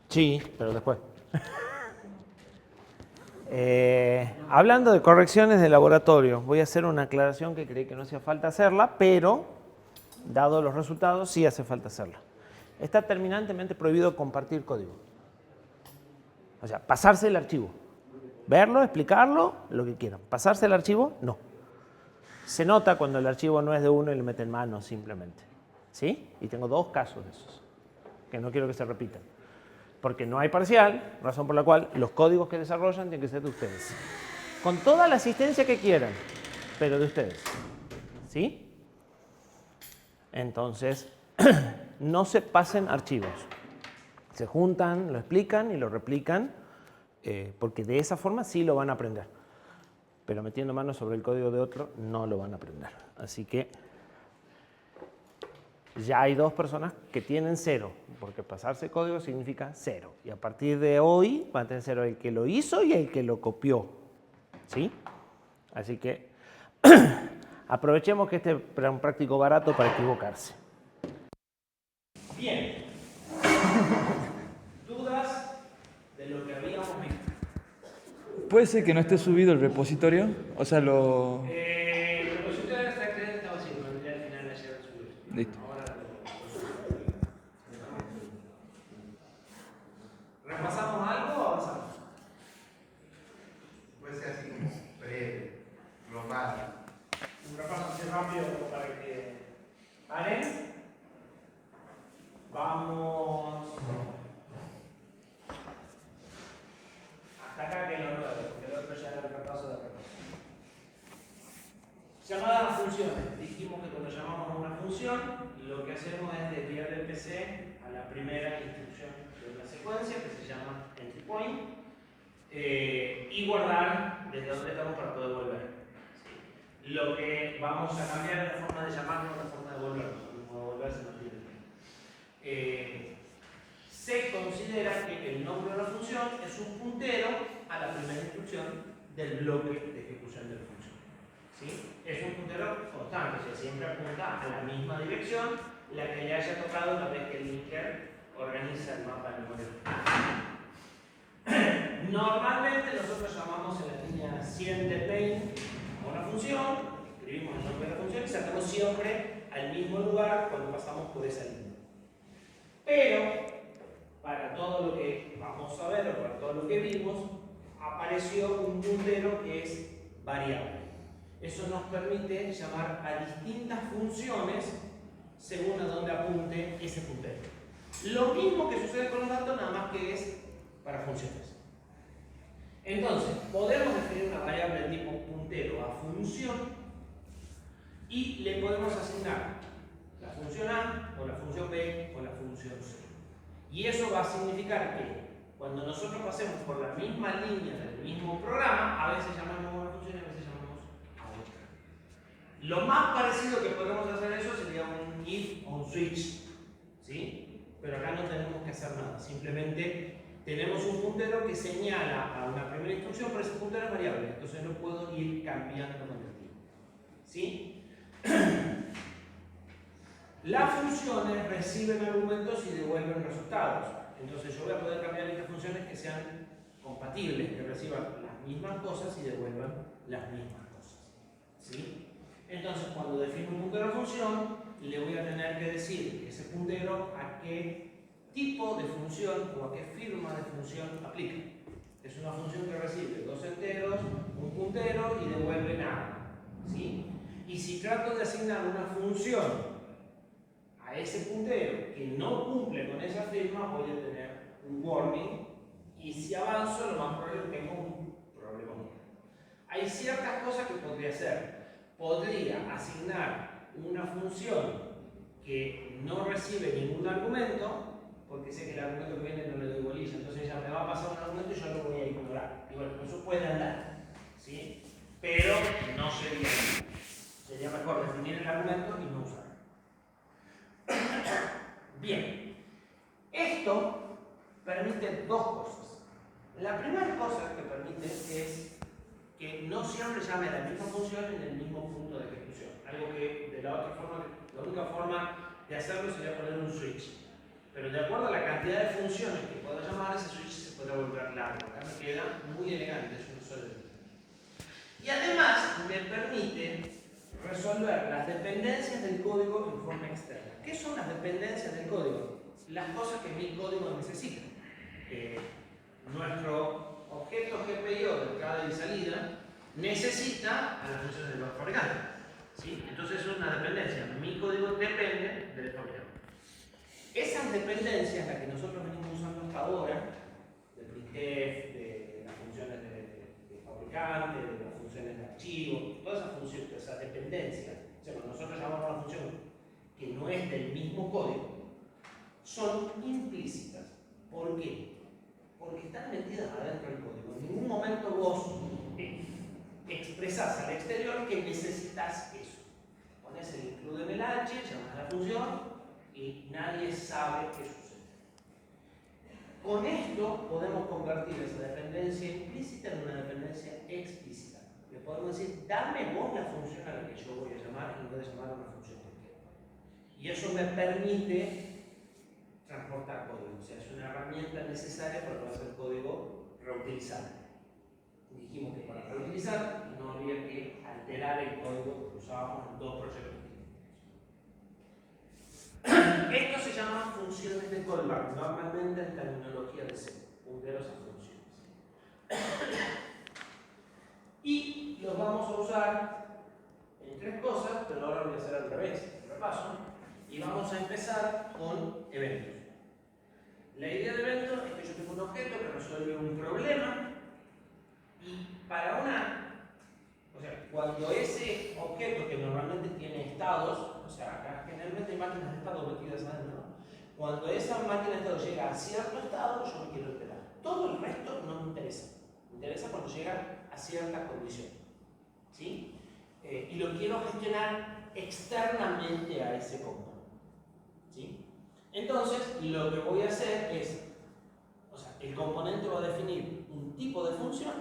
Sí, pero después. Hablando de correcciones de laboratorio, voy a hacer una aclaración que creí que no hacía falta hacerla, pero dado los resultados sí hace falta hacerla. Está terminantemente prohibido compartir código. O sea, pasarse el archivo. Verlo, explicarlo, lo que quieran. Pasarse el archivo, no. Se nota cuando el archivo no es de uno y le meten mano simplemente. ¿Sí? Y tengo 2 casos de esos, que no quiero que se repitan. Porque no hay parcial, razón por la cual los códigos que desarrollan tienen que ser de ustedes. Con toda la asistencia que quieran, pero de ustedes. ¿Sí? Entonces, no se pasen archivos. Se juntan, lo explican y lo replican, porque de esa forma sí lo van a aprender. Pero metiendo manos sobre el código de otro no lo van a aprender. Así que ya hay 2 personas que tienen 0, porque pasarse código significa 0. Y a partir de hoy van a tener 0 el que lo hizo y el que lo copió. ¿Sí? Así que aprovechemos que este es un práctico barato para equivocarse. Bien. ¿Dudas de lo que habíamos visto? ¿Puede ser que no esté subido el repositorio? O sea, lo... El repositorio de esta clase estaba así, pero ya al final la llegaron a subir. Listo. Ahora ¿repasamos algo o avanzamos? Puede ser así como breve, global. Un repaso así rápido para que paren. Vamos hasta acá que es lo nuevo, porque el otro ya era el repaso de repaso. Llamadas funciones. Dijimos que cuando llamamos a una función, lo que hacemos es desviar el PC a la primera instrucción de una secuencia que se llama entry point y guardar desde donde estamos para poder volver. ¿Sí? Lo que vamos a cambiar es la forma de llamarlo, la forma de volver. No volver se nos tiene. Se considera que el nombre de la función es un puntero a la primera instrucción del bloque de ejecución de la función. ¿Sí? Es un puntero constante, o sea, siempre apunta a la misma dirección, la que le haya tocado una vez que el linker organiza el mapa de memoria. Normalmente nosotros llamamos en la línea 100 de main a una función, escribimos el nombre de la función y sacamos siempre al mismo lugar cuando pasamos por esa línea. Pero para todo lo que vamos a ver o para todo lo que vimos, apareció un puntero que es variable. Eso nos permite llamar a distintas funciones según a dónde apunte ese puntero. Lo mismo que sucede con los datos, nada más que es para funciones. Entonces, podemos definir una variable de tipo puntero a función y le podemos asignar la función A o la función B o la función C. Y eso va a significar que cuando nosotros pasemos por la misma línea del mismo programa, a veces llamamos a una función y a veces llamamos a otra. Lo más parecido que podemos hacer eso sería un if o un switch, ¿sí? Pero acá no tenemos que hacer nada, simplemente tenemos un puntero que señala a una primera instrucción, pero ese puntero es variable, entonces no puedo ir cambiando con el tiempo, ¿sí? Las funciones reciben argumentos y devuelven resultados. Entonces yo voy a poder cambiar estas funciones que sean compatibles, que reciban las mismas cosas y devuelvan las mismas cosas. ¿Sí? Entonces cuando defino un puntero de función, le voy a tener que decir ese puntero a qué tipo de función o a qué firma de función aplica. Es una función que recibe 2 enteros, un puntero y devuelve nada. ¿Sí? Y si trato de asignar una función a ese puntero que no cumple con esa firma, voy a tener un warning y si avanzo lo más probable es que tenga un problema. Hay ciertas cosas que podría hacer. Podría asignar una función que no recibe ningún argumento porque sé que el argumento que viene no le doy bolilla, entonces ya me va a pasar un argumento y yo lo voy a ignorar. Y bueno, eso puede andar, ¿sí? Pero no sería mejor definir el argumento y no usarlo. Bien, esto permite 2 cosas. La primera cosa que permite es que no siempre llame a la misma función en el mismo punto de ejecución. Algo que de la otra forma, la única forma de hacerlo sería poner un switch. Pero de acuerdo a la cantidad de funciones que pueda llamar, ese switch se podrá volver largo. Acá me queda muy elegante, es un solo evento. Y además me permite resolver las dependencias del código en forma externa. ¿Qué son las dependencias del código? Las cosas que mi código necesita. Nuestro objeto GPIO de entrada y salida necesita a las funciones del fabricante. ¿Sí? Entonces es una dependencia. Mi código depende del fabricante. Esas dependencias, las que nosotros venimos usando hasta ahora, del printf, de las funciones de fabricante, de las funciones de archivo, todas esas funciones, esas dependencias, o sea, cuando nosotros llamamos a una función que no es del mismo código, son implícitas. ¿Por qué? Porque están metidas adentro del código. En ningún momento vos expresás al exterior que necesitas eso. Pones el include en el H, llamas a la función y nadie sabe qué sucede. Con esto podemos convertir esa dependencia implícita en una dependencia explícita. Le podemos decir, dame vos la función a la que yo voy a llamar en vez de llamar a una función que quiero. Y eso me permite transportar código. O sea, es una herramienta necesaria para poder hacer código reutilizable. Dijimos que para reutilizar no había que alterar el código que usábamos en dos proyectos distintos. Esto se llama funciones de callback, normalmente en terminología de C, punteros a funciones. Y los vamos a usar en tres cosas, pero ahora voy a hacer al revés, el repaso. Y vamos a empezar con eventos. La idea de eventos es que yo tengo un objeto que resuelve un problema y para o sea, cuando ese objeto que normalmente tiene estados, o sea, acá generalmente hay máquinas de estado metidas adentro, ¿no? Cuando esa máquina de estado llega a cierto estado, yo me quiero alterar. Todo el resto no me interesa. Me interesa cuando llega a cierta condición. ¿Sí? Y lo quiero gestionar externamente a ese componente. ¿Sí? Entonces, lo que voy a hacer es, o sea, el componente va a definir un tipo de función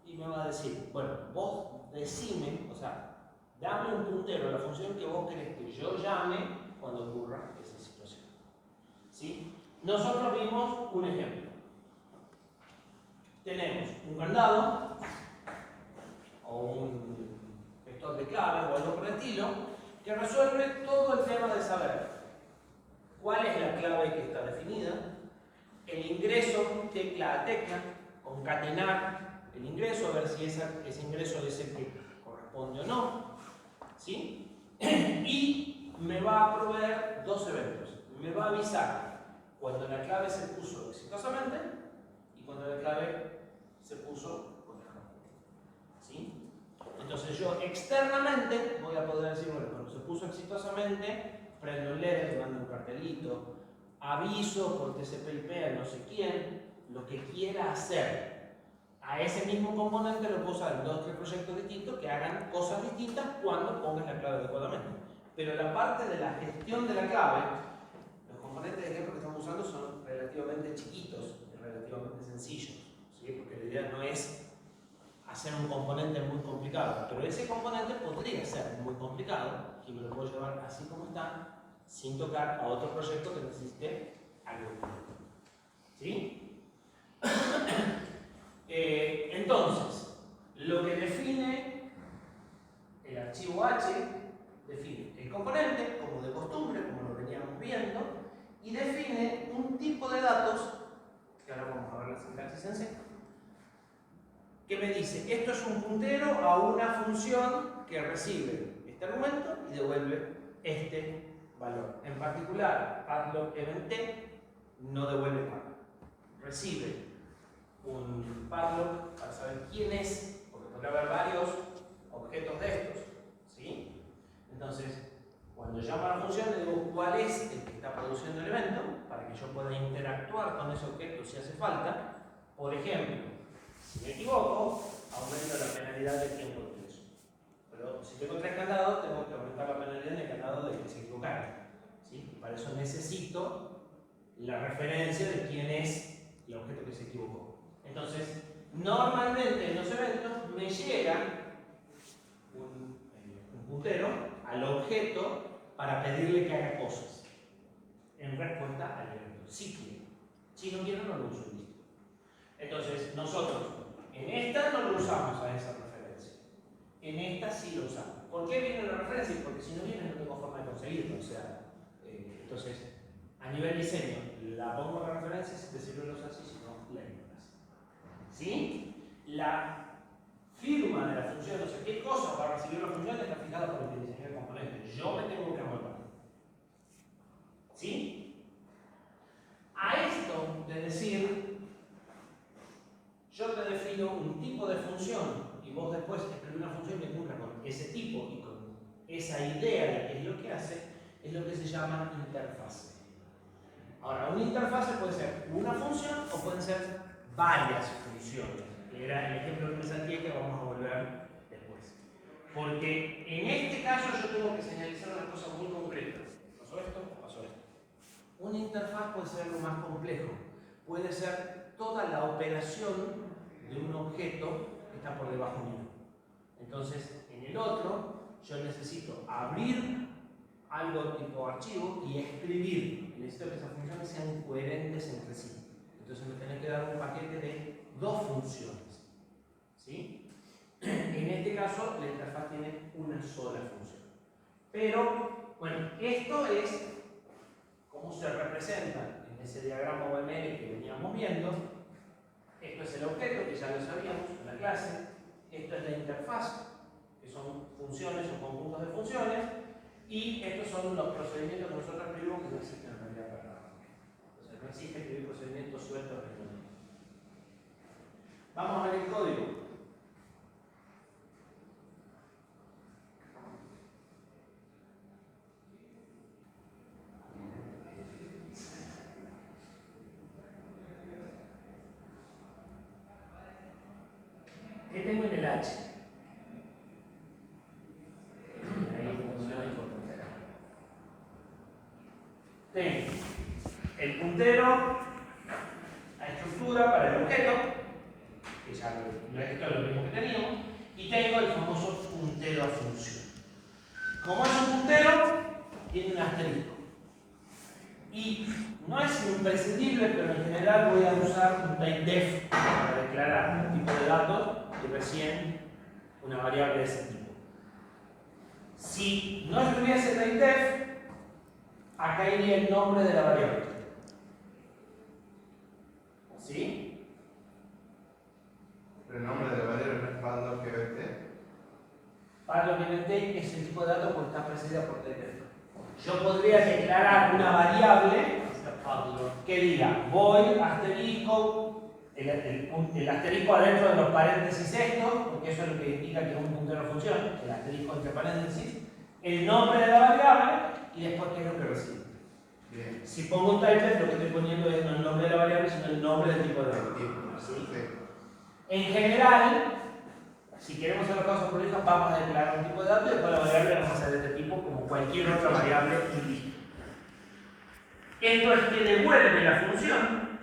y me va a decir, bueno, vos decime, o sea, dame un puntero a la función que vos querés que yo llame cuando ocurra esa situación. ¿Sí? Nosotros vimos un ejemplo. Tenemos un candado o un gestor de claves o algo por el estilo que resuelve todo el tema de saber cuál es la clave que está definida, el ingreso tecla a tecla, concatenar el ingreso, a ver si ese ingreso es el que corresponde o no, ¿sí? Y me va a proveer dos eventos. Me va a avisar cuando la clave se puso exitosamente y cuando la clave se puso con error, ¿sí? Entonces yo externamente voy a poder decir, bueno, cuando se puso exitosamente, prendo el LED, le mando un cartelito, aviso por TCP/IP a no sé quién, lo que quiera hacer. A ese mismo componente lo puedo usar en 2 o 3 proyectos distintos que hagan cosas distintas cuando pongas la clave adecuadamente. Pero la parte de la gestión de la clave, los componentes de ejemplo que estamos usando son relativamente chiquitos y relativamente sencillos, ¿sí? Porque la idea no es hacer un componente muy complicado, pero ese componente podría ser muy complicado y me lo puedo llevar así como está, sin tocar a otro proyecto que necesite algo. ¿Sí? Entonces, lo que define el archivo H, define el componente, como de costumbre, como lo veníamos viendo, y define un tipo de datos, que ahora vamos a ver la sintaxis en C, que me dice, esto es un puntero a una función que recibe este argumento y devuelve este valor. En particular, padlock event t no devuelve padlock. Recibe un padlock para saber quién es, porque podría haber varios objetos de estos, ¿sí? Entonces, cuando llamo a la función, le digo cuál es el que está produciendo el evento, para que yo pueda interactuar con ese objeto si hace falta. Por ejemplo, si me equivoco, aumento la penalidad del tiempo de ingreso. Pero si tengo 3 candados, tengo que aumentar la penalidad en el candado de que se equivocaron, ¿sí? Y para eso necesito la referencia de quién es el objeto que se equivocó. Entonces, normalmente en los eventos me llega un puntero al objeto para pedirle que haga cosas en respuesta al evento, si quiero. Si no quiero, no lo uso, listo. Entonces, nosotros en esta no lo usamos a esa referencia. En esta sí lo usamos. ¿Por qué viene la referencia? Porque si no viene no tengo forma de conseguirlo. O sea, entonces, a nivel diseño, la pongo la referencia, si te sirve los así, si no, la ignoras. ¿Sí? La firma de la función, o sea, qué cosa para recibir la función está fijada por el diseñador de componentes. Yo me tengo que amoldar. ¿Sí? A esto de decir, yo te defino un tipo de función y vos después escribís una función que cumpla con ese tipo y con esa idea de qué es lo que hace, es lo que se llama interfase. Ahora, una interfase puede ser una función o pueden ser varias funciones, que era el ejemplo que me salté que vamos a volver después. Porque en este caso yo tengo que señalizar una cosa muy concreta. ¿Pasó esto o pasó esto? Una interfaz puede ser algo más complejo. Puede ser toda la operación de un objeto que está por debajo mío. Entonces, en el otro, yo necesito abrir algo tipo archivo y escribir. Necesito que esas funciones sean coherentes entre sí. Entonces me tenés que dar un paquete de dos funciones. ¿Sí? En este caso, la interfaz tiene una sola función. Pero, bueno, esto es cómo se representa en ese diagrama UML que veníamos viendo. Esto es el objeto, que ya lo sabíamos en la clase. Esto es la interfaz, que son funciones o conjuntos de funciones. Y estos son los procedimientos que nosotros escribimos que no existen en realidad para nada. O sea, no existe escribir procedimientos sueltos en el mundo. Vamos a ver el código. ¿Qué tengo en el H? Tengo el puntero a estructura para el objeto, que ya esto es lo mismo que teníamos, y tengo el famoso puntero a función. Como es un puntero, tiene un asterisco. Y no es imprescindible, pero en general voy a usar un typedef para declarar un tipo de datos y recién una variable de ese tipo. Si no estuviese typedef, acá iría el nombre de la variable. ¿Sí? Pero el nombre de la variable no es padlock.gt. Padlock.gt es el tipo de datos que está precedida por typedef. Yo podría declarar una variable que diga void asterisco, el asterisco adentro de los paréntesis estos, porque eso es lo que indica que es un puntero función, el asterisco entre paréntesis, el nombre de la variable y después qué es lo que recibe. Bien. Si pongo un typedef, lo que estoy poniendo es no el nombre de la variable, sino el nombre del tipo de datos. ¿Sí? En general, si queremos hacer las cosas prolijas, vamos a declarar un tipo de datos y después la variable vamos a hacer de este tipo como cualquier otra variable y listo. Esto es que devuelve la función,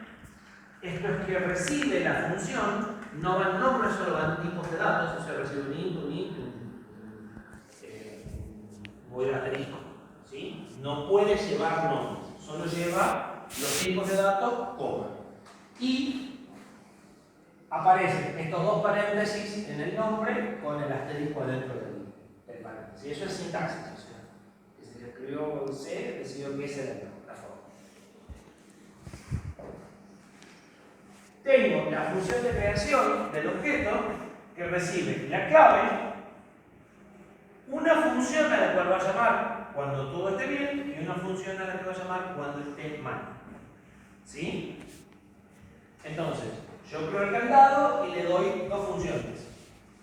esto es que recibe la función, no van nombres, solo van tipos de datos, o sea, recibe un int, voy a asterisco, ¿sí? No puede llevar nombres, solo lleva los tipos de datos, coma. Y aparecen estos dos paréntesis en el nombre con el asterisco adentro del paréntesis. Y eso es sintaxis, o sea, que se escribió en C, decidió que esa era la forma. Tengo la función de creación del objeto que recibe la clave, una función a la cual va a llamar cuando todo esté bien y una función a la que va a llamar cuando esté mal. ¿Sí? Entonces, yo creo el candado y le doy dos funciones.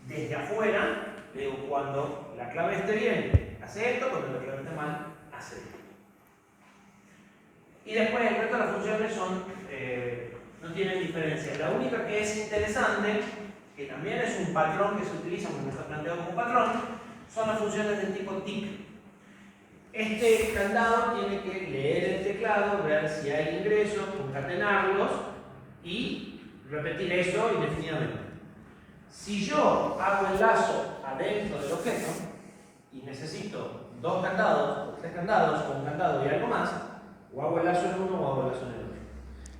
Desde afuera, le digo cuando la clave esté bien, hace esto, cuando la clave esté mal, hace esto. Y después el resto de las funciones son, no tienen diferencia. La única que es interesante, que también es un patrón que se utiliza cuando está planteado como patrón, son las funciones del tipo tick. Este candado tiene que leer el teclado, ver si hay ingresos, concatenarlos y repetir eso indefinidamente. Si yo hago el lazo adentro del objeto y necesito dos candados, o tres candados, o un candado y algo más, o hago el lazo en uno o hago el lazo en el otro.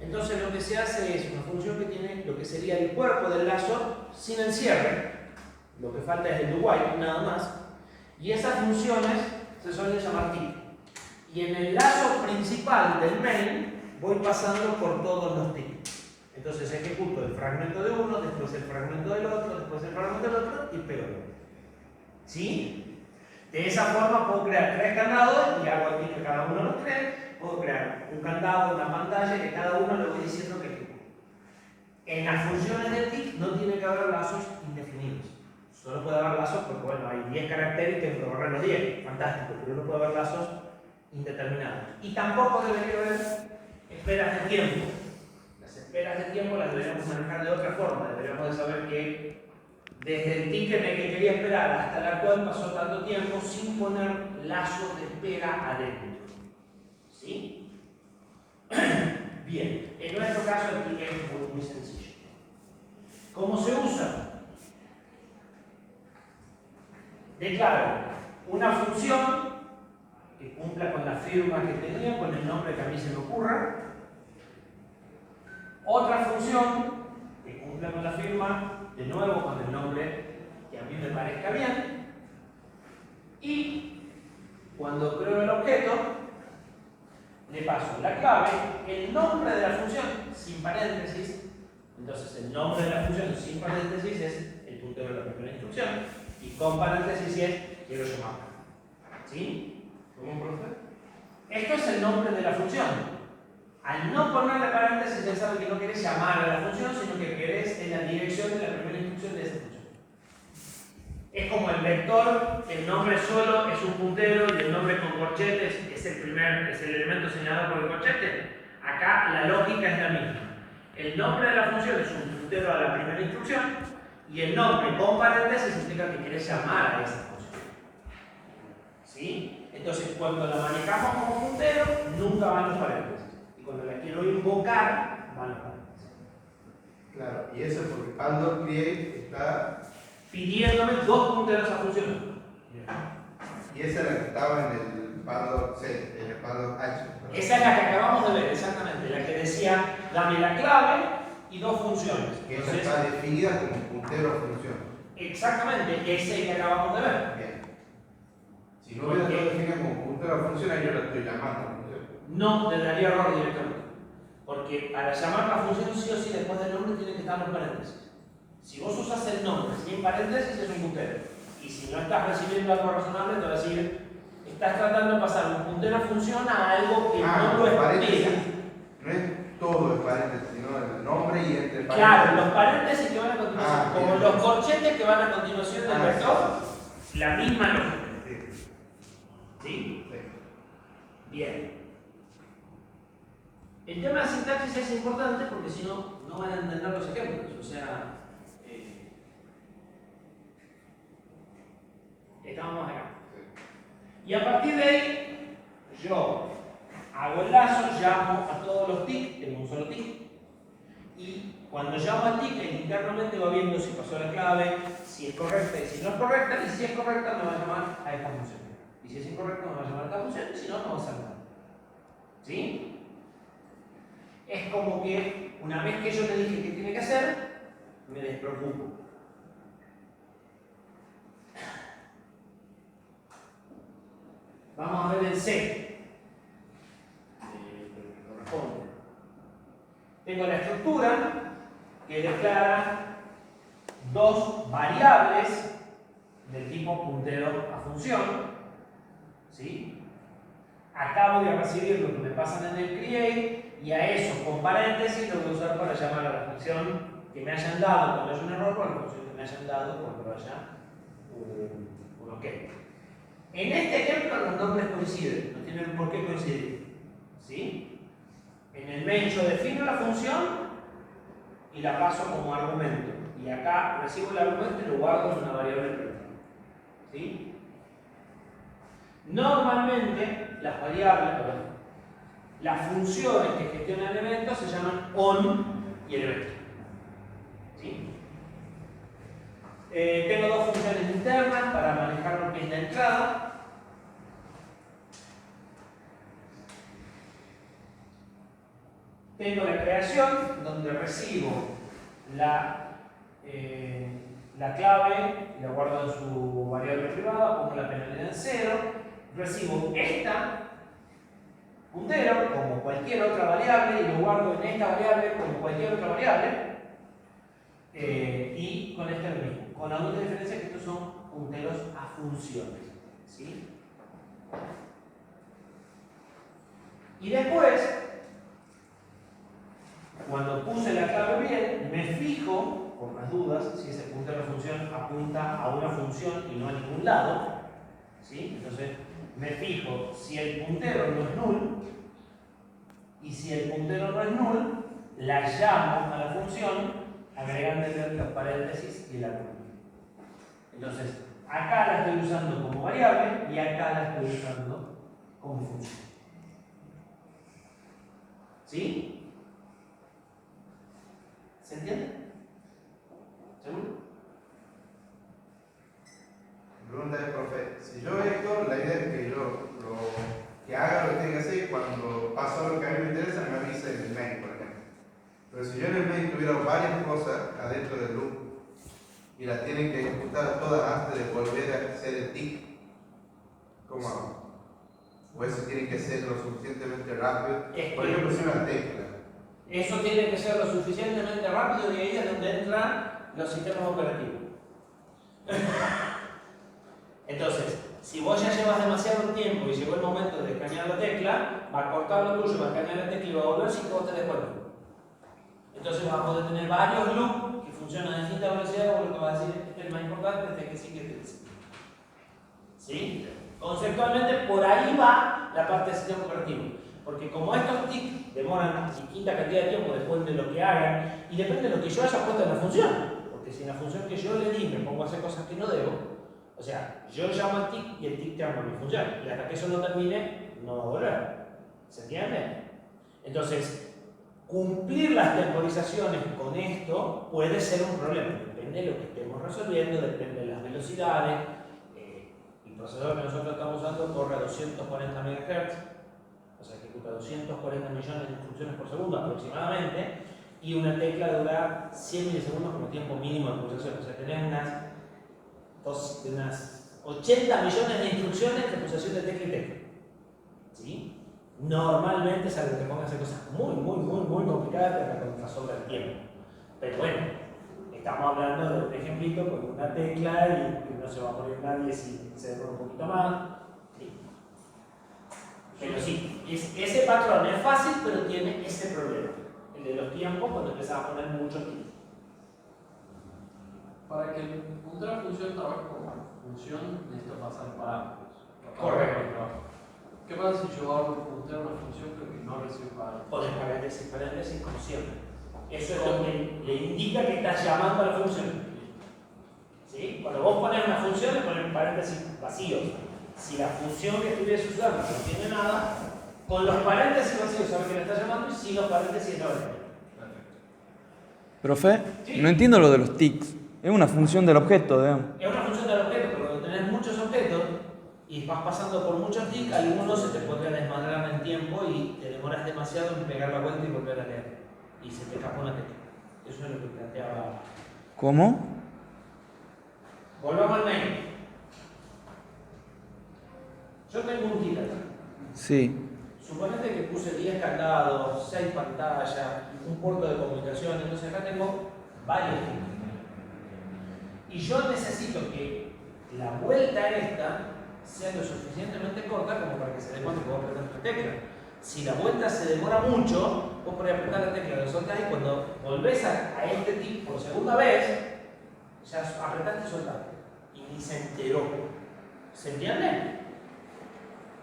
Entonces lo que se hace es una función que tiene lo que sería el cuerpo del lazo sin el cierre. Lo que falta es el do while, nada más. Y esas funciones se suelen llamar tick. Y en el lazo principal del main voy pasando por todos los ticks. Entonces ejecuto el fragmento de uno, después el fragmento del otro, después el fragmento del otro y pego el otro. ¿Sí? De esa forma puedo crear 3 candados y hago aquí que cada uno los 3. Puedo crear un candado, una pantalla que cada uno le voy diciendo que ejecute. En las funciones del tick no tiene que haber lazos indefinidos. Solo puede haber lazos porque, bueno, hay 10 caracteres y tengo que borrar los 10. Fantástico, pero no puede haber lazos indeterminados. Y tampoco debería haber esperas de tiempo. Las esperas de tiempo las deberíamos manejar de otra forma. Deberíamos de saber que desde el tick en el que quería esperar hasta el actual pasó tanto tiempo sin poner lazos de espera adentro. ¿Sí? Bien, en nuestro caso el tick es muy sencillo. ¿Cómo se usa? Declaro una función que cumpla con la firma que tenía, con el nombre que a mí se me ocurra. Otra función que cumpla con la firma, de nuevo con el nombre que a mí me parezca bien. Y cuando creo el objeto, le paso la clave, el nombre de la función sin paréntesis. Entonces el nombre de la función sin paréntesis es el puntero de la primera instrucción. Y con paréntesis es quiero llamarla. ¿Sí? ¿Cómo, profe? Esto es el nombre de la función. Al no ponerle paréntesis ya sabes que no querés llamar a la función, sino que querés en la dirección de la primera instrucción de esa función. Es como el vector, el nombre solo es un puntero y el nombre con corchetes es el elemento señalado por el corchete. Acá la lógica es la misma. El nombre de la función es un puntero a la primera instrucción y el nombre con paréntesis implica que querés llamar a esa función. ¿Sí? Entonces cuando la manejamos como puntero, nunca van los paréntesis. Y cuando la quiero invocar, van los paréntesis. Claro, y eso es porque Pando Create está. Pidiéndome 2 punteros a funcionar. Y esa es la que estaba en el Pando C, en el Pando H. ¿Verdad? Esa es la que acabamos de ver, exactamente. La que decía, dame la clave y 2 funciones. Que esa Entonces, está definida como puntero función. exactamente, ese es el que acabamos de ver. Bien. Si no hubiera estado definida como puntero función, ahí yo la estoy llamando. No le daría error directamente. Porque para llamar la función sí o sí después del nombre tiene que estar los paréntesis. Si vos usas el nombre sin paréntesis es un puntero. Y si no estás recibiendo algo razonable te va a decir, estás tratando de pasar un puntero función a algo que no lo espera. No es todo el paréntesis, sino el nombre y entre paréntesis. Claro, los paréntesis que van a continuación, como bien. los corchetes que van a continuación del vector, Sí. la misma lógica. Sí. ¿Sí? Sí. Bien. El tema de sintaxis es importante porque si no, no van a entender los ejemplos. O sea, estábamos acá. Y a partir de ahí, yo hago el lazo, llamo a todos los tics, tengo un solo tic. Y cuando llamo al tic, él internamente va viendo si pasó la clave, si es correcta y si no es correcta. Y si es correcta, me va a llamar a esta función. Y si es incorrecta, me va a llamar a esta función. Y si no, no va a hacer nada. ¿Sí? Es como que una vez que yo le dije qué tiene que hacer, me despreocupo. Vamos a ver el C. Corresponde. Tengo la estructura que declara 2 variables del tipo puntero a función. ¿Sí? Acá voy a recibir lo que me pasan en el create y a eso con paréntesis lo voy a usar para llamar a la función que me hayan dado cuando haya un error o a la función que me hayan dado cuando haya un ok. En este ejemplo los nombres coinciden, no tienen por qué coincidir. ¿Sí? En el main yo defino la función y la paso como argumento. Y acá recibo el argumento y lo guardo en una variable privada. ¿Sí? Normalmente las variables, las funciones que gestionan eventos se llaman on y el evento. ¿Sí? Tengo 2 funciones internas para manejar lo que es la entrada. tengo la creación donde recibo la clave y la guardo en su variable privada, pongo la penalidad en 0, recibo esta puntero como cualquier otra variable y lo guardo en esta variable como cualquier otra variable, y con este lo mismo, con la única diferencia que estos son punteros a funciones, ¿sí? Y después, cuando puse la clave bien, me fijo, por las dudas, si ese puntero de función apunta a una función y no a ningún lado, ¿sí? Entonces, me fijo si el puntero no es null, y si el puntero no es null, la llamo a la función agregándole los paréntesis y el argumento. Entonces, acá la estoy usando como variable y acá la estoy usando como función. ¿Sí? ¿Se entiende? ¿Seguro? La pregunta es, profe, si yo esto, la idea es que yo lo que haga lo que tenga que hacer, cuando paso lo que a mí me interesa, me avisa en el mail, por ejemplo. Pero si yo en el mail tuviera varias cosas adentro del loop y las tienen que ejecutar todas antes de volver a hacer el tick, ¿cómo hago? O eso tiene que ser lo suficientemente rápido. Por ejemplo, si una tecla. Eso tiene que ser lo suficientemente rápido y ahí es donde entran los sistemas operativos. Entonces, si vos ya llevas demasiado tiempo y llegó el momento de escanear la tecla, va a cortar lo tuyo, va a escanear la tecla y va a volver sin que vos te des cuenta. Entonces vas a poder tener varios loops que funcionan a distinta velocidad, o lo que vas a decir es el más importante, este que sí que te dice. ¿Sí? Conceptualmente por ahí va la parte del sistema operativo. Porque como estos tics demoran distinta cantidad de tiempo después de lo que hagan, y depende de lo que yo haya puesto en la función. Porque si en la función que yo le di me pongo a hacer cosas que no debo, o sea, yo llamo al tic y el tic llama a mi función. Y hasta que eso no termine, no va a volver. ¿Se entiende? Entonces, cumplir las temporizaciones con esto puede ser un problema. Depende de lo que estemos resolviendo, depende de las velocidades. El procesador que nosotros estamos usando corre a 240 MHz, o sea, ejecuta 240 millones de instrucciones por segundo aproximadamente, y una tecla dura 100 milisegundos como tiempo mínimo de pulsación. O sea, tenés unas 80 millones de instrucciones de pulsación de tecla y tecla. ¿Sí? Normalmente, salvo que te pongas a hacer cosas muy complicadas, te sobra el tiempo. Pero bueno, estamos hablando de un ejemplito con una tecla y no se va a morir nadie si se demora un poquito más. ¿Sí? Pero sí, ese patrón es fácil, pero tiene ese problema, el de los tiempos cuando empiezas a poner muchos tiempos. Para que el puntero de función trabaje como función, necesito pasar parámetros. Correcto. ¿Qué pasa si yo hago el puntero de una función pero que no recibe parámetros? Pones paréntesis como siempre. Eso es lo que le indica que estás llamando a la función. ¿Sí? Cuando vos pones una función, le pones paréntesis vacíos. Si la función que estuvieras usando no tiene nada, con los paréntesis vacíos sabes que le estás llamando y sin los paréntesis no le. Profe, ¿Sí? no entiendo lo de los tics. Es una función del objeto, digamos. Es una función del objeto, pero cuando tenés muchos objetos y vas pasando por muchos tics, algunos se te podría desmadrar en tiempo y te demoras demasiado en pegar la vuelta y volver a leer. Y se te escapa una tecla. Eso es lo que planteaba. ¿Cómo? Volvamos al mail. Yo tengo un kit acá. Sí. Suponete que puse 10 candados, 6 pantallas, un puerto de comunicación, entonces acá tengo varios kits. Y yo necesito que la vuelta esta sea lo suficientemente corta como para que se dé cuenta que vos apretás la tecla. Si la vuelta se demora mucho, vos podés apretar la tecla, lo soltás y cuando volvés a este tip por segunda vez, ya apretaste y soltaste. Y ni se enteró. ¿Se entiende?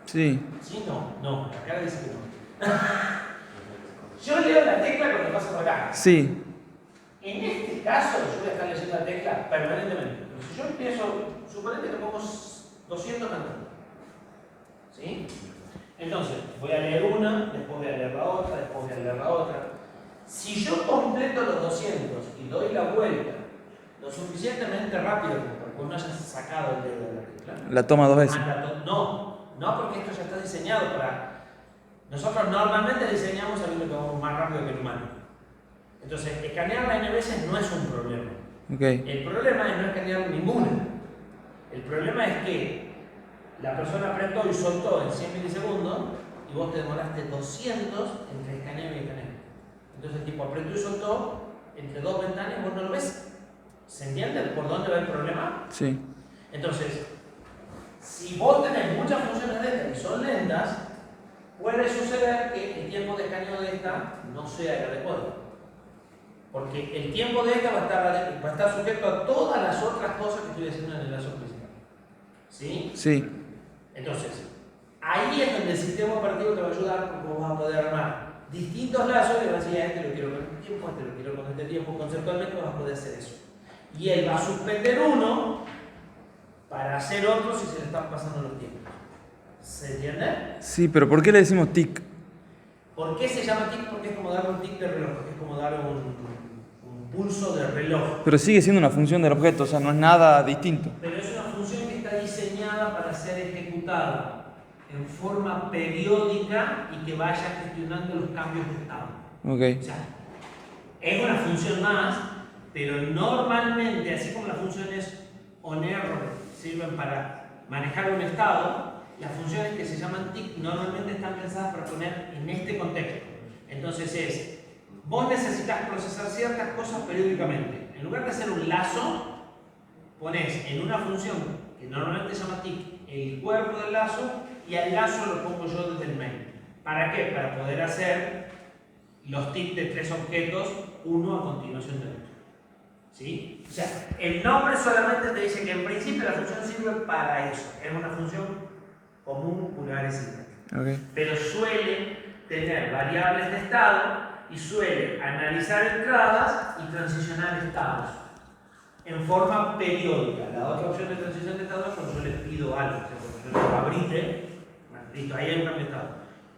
Sí. ¿Sí? No. La cara dice que no. Yo leo la tecla cuando pasa por acá. Sí. En este caso, yo voy a estar leyendo la tecla permanentemente. Pero si yo empiezo, suponete que pongo 200 candados. ¿Sí? Entonces, voy a leer una, después voy a leer la otra, después voy a leer la otra. Si yo completo los 200 y doy la vuelta lo suficientemente rápido como para que uno haya sacado el dedo de la tecla. La toma dos veces. No, porque esto ya está diseñado para. Nosotros normalmente diseñamos sabiendo que vamos más rápido que el humano. Entonces, escanear la N veces no es un problema. Ok. El problema es no escanear ninguna. El problema es que la persona apretó y soltó en 100 milisegundos y vos te demoraste 200 entre escaneo y escaneo. Entonces el tipo apretó y soltó entre dos ventanas y vos no lo ves. ¿Se entiende por dónde va el problema? Sí. Entonces, si vos tenés muchas funciones de estas que son lentas, puede suceder que el tiempo de escaneo de esta no sea el adecuado. Porque el tiempo de esta va a estar sujeto a todas las otras cosas que estoy haciendo en el lazo principal. ¿Sí? Sí. Entonces, ahí es donde el sistema operativo te va a ayudar porque vos vas a poder armar distintos lazos y vas a decir, a este lo quiero con este tiempo, a este lo quiero con este tiempo. Conceptualmente vas a poder hacer eso. Y él va a suspender uno para hacer otro si se le están pasando los tiempos. ¿Se entiende? Sí, pero ¿por qué le decimos tic? ¿Por qué se llama tic? Porque es como dar un tic de reloj, es como dar un pulso de reloj. Pero sigue siendo una función del objeto, o sea, no es nada distinto. Pero es una función que está diseñada para ser ejecutada en forma periódica y que vaya gestionando los cambios de estado. Ok. O sea, es una función más, pero normalmente, así como las funciones on-error sirven para manejar un estado, las funciones que se llaman TIC normalmente están pensadas para poner en este contexto. Entonces vos necesitas procesar ciertas cosas periódicamente. En lugar de hacer un lazo, pones en una función que normalmente se llama TIC el cuerpo del lazo y al lazo lo pongo yo desde el main. ¿Para qué? Para poder hacer los TIC de tres objetos, uno a continuación del otro. ¿Sí? O sea, el nombre solamente te dice que en principio la función sirve para eso. Es una función común, vulgar y sintáctica. Ok. Pero suele tener variables de estado y suele analizar entradas y transicionar estados en forma periódica. La otra opción de transición de estado es cuando yo les pido algo, o sea, cuando yo les abrite, listo, ahí hay un cambio de estado.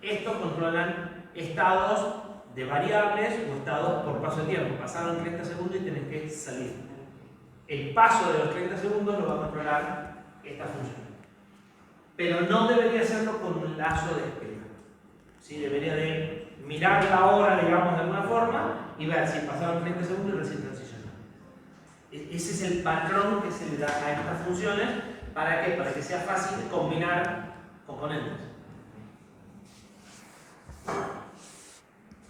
Estos controlan estados de variables o estados por paso de tiempo. Pasaron 30 segundos y tenés que salir. El paso de los 30 segundos lo va a controlar esta función. Pero no debería hacerlo con un lazo de espera. ¿Sí? Debería de mirar la hora, digamos, de alguna forma y ver si pasaron 30 segundos y recién transicionar. Ese es el patrón que se le da a estas funciones. ¿Para qué? Para que sea fácil combinar componentes.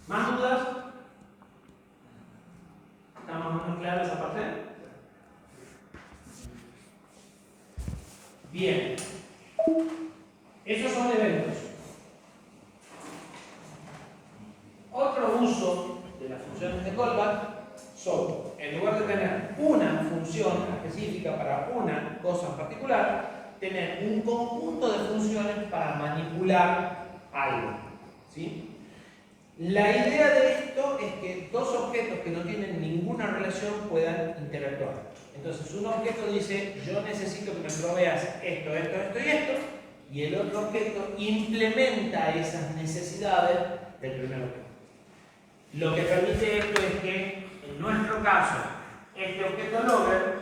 ¿Más dudas? ¿Está más o menos clara esa parte? Bien. Esos son eventos. Otro uso de las funciones de callback son, en lugar de tener una función específica para una cosa en particular, tener un conjunto de funciones para manipular algo. ¿Sí? La idea de esto es que dos objetos que no tienen ninguna relación puedan interactuar. Entonces, un objeto dice, yo necesito que me proveas esto, esto, esto y esto, y el otro objeto implementa esas necesidades del primer objeto. Lo que permite esto es que, en nuestro caso, este objeto logger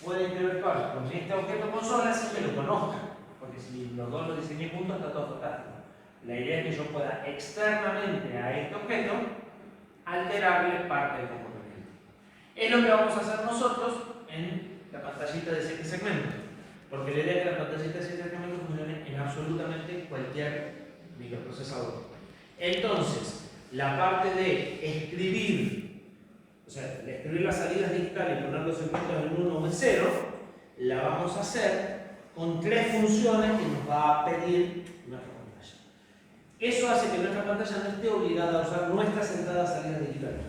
puede interactuar con este objeto consola sin que lo conozca, porque si los dos lo diseñé juntos está todo fantástico. La idea es que yo pueda externamente a este objeto alterarle parte del comportamiento. Es lo que vamos a hacer nosotros en la pantallita de 7 segmentos, porque la idea es que la pantallita de 7 segmentos funcione en absolutamente cualquier microprocesador. Entonces, la parte de escribir, o sea, de escribir las salidas digitales y poner los segmentos en 1 o en 0, la vamos a hacer con tres funciones que nos va a pedir nuestra pantalla. Eso hace que nuestra pantalla no esté obligada a usar nuestras entradas salidas digitales.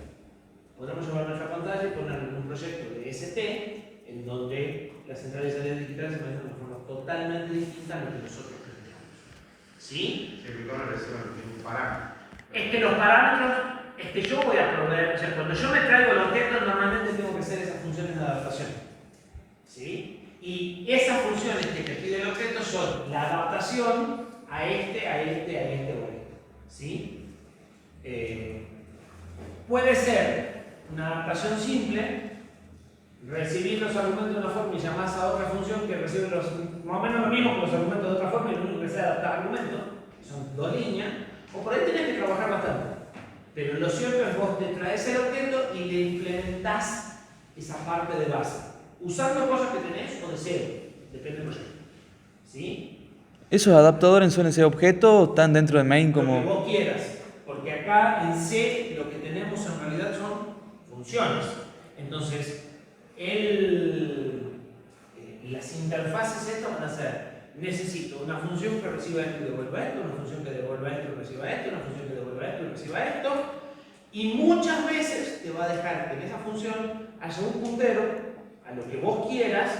Podemos llevar nuestra pantalla y poner un proyecto de ST en donde las entradas y salidas digitales se manejan de una forma totalmente distinta a lo que nosotros queremos. ¿Sí? Siempre y cuando reciban los mismos parámetros. Es que los parámetros, es que yo voy a proveer, o sea, cuando yo me traigo el objeto, normalmente tengo que hacer esas funciones de adaptación. ¿Sí? Y esas funciones que te pide el objeto son la adaptación a este o a este. ¿Sí? Puede ser una adaptación simple, recibir los argumentos de una forma y llamas a otra función que recibe los, más o menos lo mismo que los argumentos de otra forma y lo único que sea adaptar argumentos, que son dos líneas, o por ahí tienes que trabajar bastante. Pero lo cierto es que vos te traes el objeto y le implementás esa parte de base, usando cosas que tenés o de cero, depende del proyecto. ¿Sí? ¿Esos adaptadores suelen ser objetos o están dentro de main Lo que como...? vos quieras, porque acá en C lo que tenemos en realidad son funciones. Entonces, las interfaces estas van a ser, necesito una función que reciba esto y devuelva esto, una función que devuelva esto y reciba esto, una función que devuelva esto y reciba esto, y muchas veces te va a dejar que en esa función haya un puntero a lo que vos quieras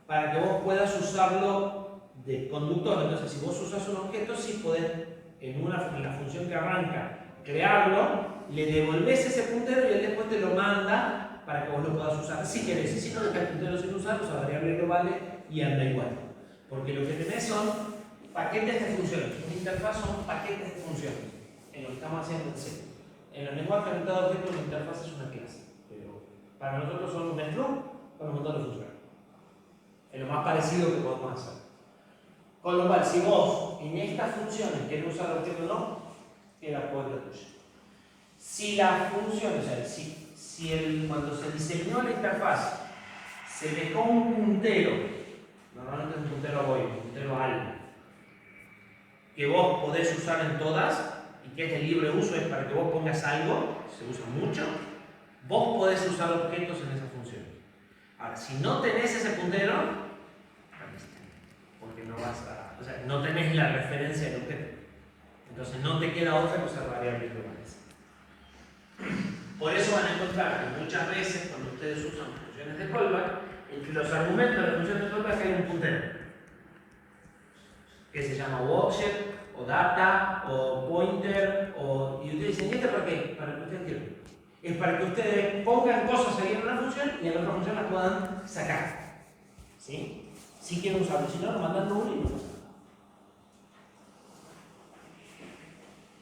para que vos puedas usarlo de conductor. Entonces, si vos usas un objeto, sí podés en la función que arranca crearlo, le devolvés ese puntero y él después te lo manda para que vos lo puedas usar si querés. Y si no, dejas el puntero sin usar, usa variables globales y anda igual. Porque lo que tenés son paquetes de funciones. Una interfaz son paquetes de funciones. En lo que estamos haciendo en C. En los lenguajes orientados a objetos, la interfaz es una clase. Pero para nosotros son un struct con un montón de funciones. Es lo más parecido que podemos hacer. Con lo cual, si vos en estas funciones querés usar el objeto o no, queda cuenta tuya. Si la función, o sea, cuando se diseñó la interfaz, se dejó un puntero, normalmente es un puntero void, un puntero al, que vos podés usar en todas, y que es de libre uso, es para que vos pongas algo, se usa mucho, vos podés usar objetos en esa función. Ahora, si no tenés ese puntero, porque no vas a, o sea, no tenés la referencia del objeto. Entonces no te queda otra que usar variables globales. Por eso van a encontrar que muchas veces cuando ustedes usan funciones de callback, entre los argumentos de la función de callback hay un puntero que se llama object, o data, o pointer, y ustedes dicen, ¿y este para qué? Para que ustedes quieran. Es para que ustedes pongan cosas ahí en una función y en la otra función las puedan sacar. ¿Sí? Si quieren usarlo, si no, lo mandan nulo y no pasa nada.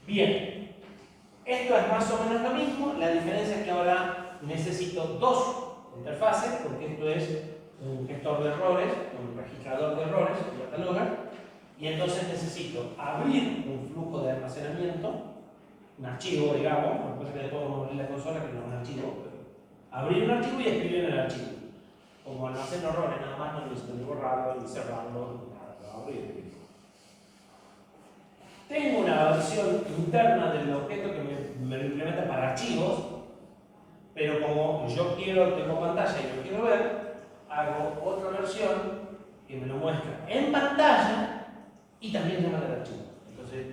Bien, esto es más o menos lo mismo, la diferencia es que ahora necesito dos interfaces, porque esto es un gestor de errores, un registrador de errores, un cataloga, y entonces necesito abrir un flujo de almacenamiento, un archivo, digamos, por cosa que después vamos a abrir la consola que no es un archivo, pero abrir un archivo y escribir en el archivo. Como almaceno errores, nada más no necesito ni borrarlo, ni cerrarlo, ni nada, lo abro y escribo. Tengo una versión interna del objeto que me lo implementa para archivos, pero como yo tengo pantalla y lo quiero ver, hago otra versión que me lo muestra en pantalla y también llama del archivo. Entonces,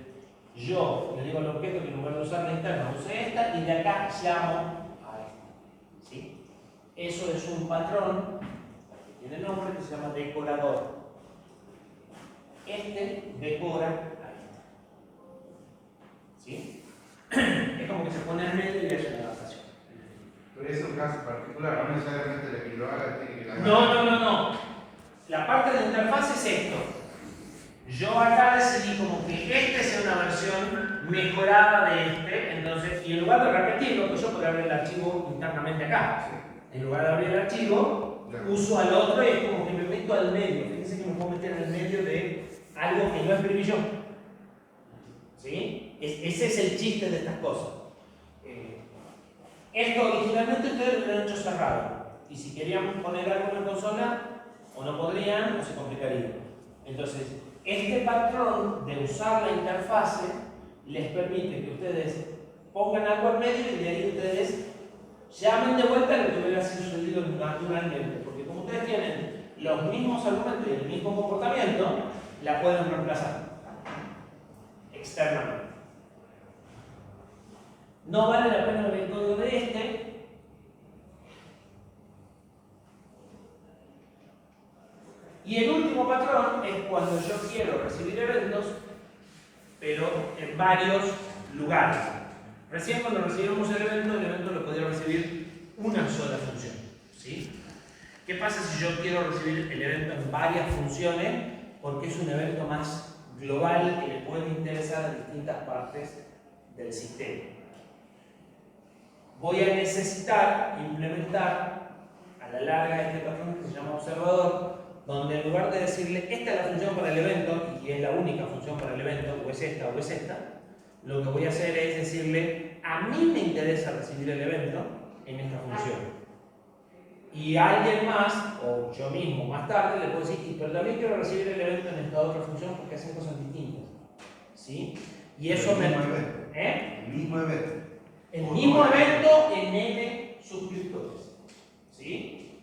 yo le digo al objeto que en lugar de usar la interna use esta y de acá llamo a esta. ¿Sí? Eso es un patrón que tiene nombre que se llama decorador. Este decora a este. ¿Sí? Es como que se pone en medio y hace una adaptación. Pero es un caso particular, no necesariamente el que lo haga tiene que la No. La parte de la interfaz es esto. Yo acá decidí como que este sea una versión mejorada de este, entonces, y en lugar de repetirlo, pues yo podría abrir el archivo internamente acá. En lugar de abrir el archivo, uso al otro y es como que me meto al medio. Fíjense que me puedo meter en el medio de algo que no escribí yo. ¿Sí? Ese es el chiste de estas cosas. Esto originalmente ustedes lo han hecho cerrado. Y si querían poner algo en la consola, o no podrían o se complicaría. Entonces, este patrón de usar la interfase les permite que ustedes pongan algo en medio y de ahí ustedes llamen de vuelta lo que hubiera sucedido naturalmente. Porque como ustedes tienen los mismos argumentos y el mismo comportamiento, la pueden reemplazar externamente. No vale la pena ver el código de este. Y el último patrón es cuando yo quiero recibir eventos, pero en varios lugares. Recién cuando recibimos el evento lo podría recibir una sola función. ¿Sí? ¿Qué pasa si yo quiero recibir el evento en varias funciones? Porque es un evento más global que le puede interesar a distintas partes del sistema. Voy a necesitar implementar a la larga este patrón que se llama observador, donde en lugar de decirle esta es la función para el evento y es la única función para el evento, o es esta, lo que voy a hacer es decirle a mí me interesa recibir el evento en esta función. Y alguien más, o yo mismo más tarde, le puedo decir, pero también quiero recibir el evento en esta otra función porque hacen cosas distintas. ¿Sí? Y eso me... El mismo evento. El mismo evento en N suscriptores. ¿Sí?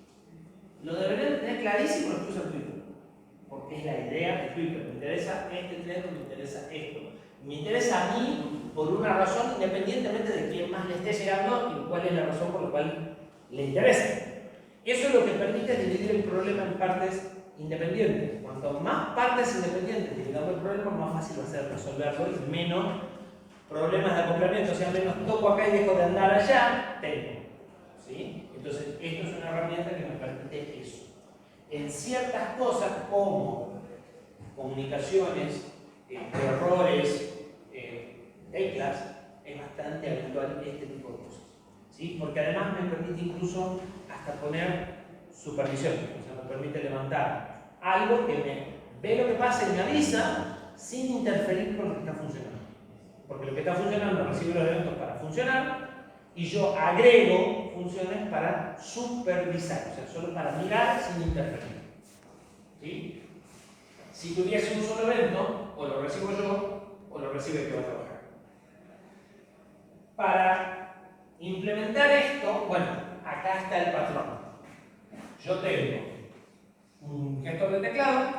Lo deberían tener clarísimo los que usan Twitter. Porque es la idea de Twitter. Me interesa este trend, me interesa esto. Me interesa a mí por una razón independientemente de quién más le esté llegando y cuál es la razón por la cual le interesa. Eso es lo que permite dividir el problema en partes independientes. Cuanto más partes independientes tengamos el problema, más fácil va a ser resolverlo y menos problemas de acoplamiento. O sea, menos toco acá y dejo de andar allá, tengo. ¿Sí? Entonces, esto es una herramienta que me permite eso. En ciertas cosas como comunicaciones, errores, teclas, es bastante habitual este tipo de cosas. ¿Sí? Porque además me permite incluso hasta poner supervisión, o sea, me permite levantar algo que me ve lo que pasa y me avisa sin interferir con lo que está funcionando. Porque lo que está funcionando recibe los eventos para funcionar y yo agrego funciones para supervisar, o sea, solo para mirar sin interferir. ¿Sí? Si tuviese un solo evento, o lo recibo yo, o lo recibe el que va a trabajar. Para implementar esto, bueno, acá está el patrón. Yo tengo un gestor de teclado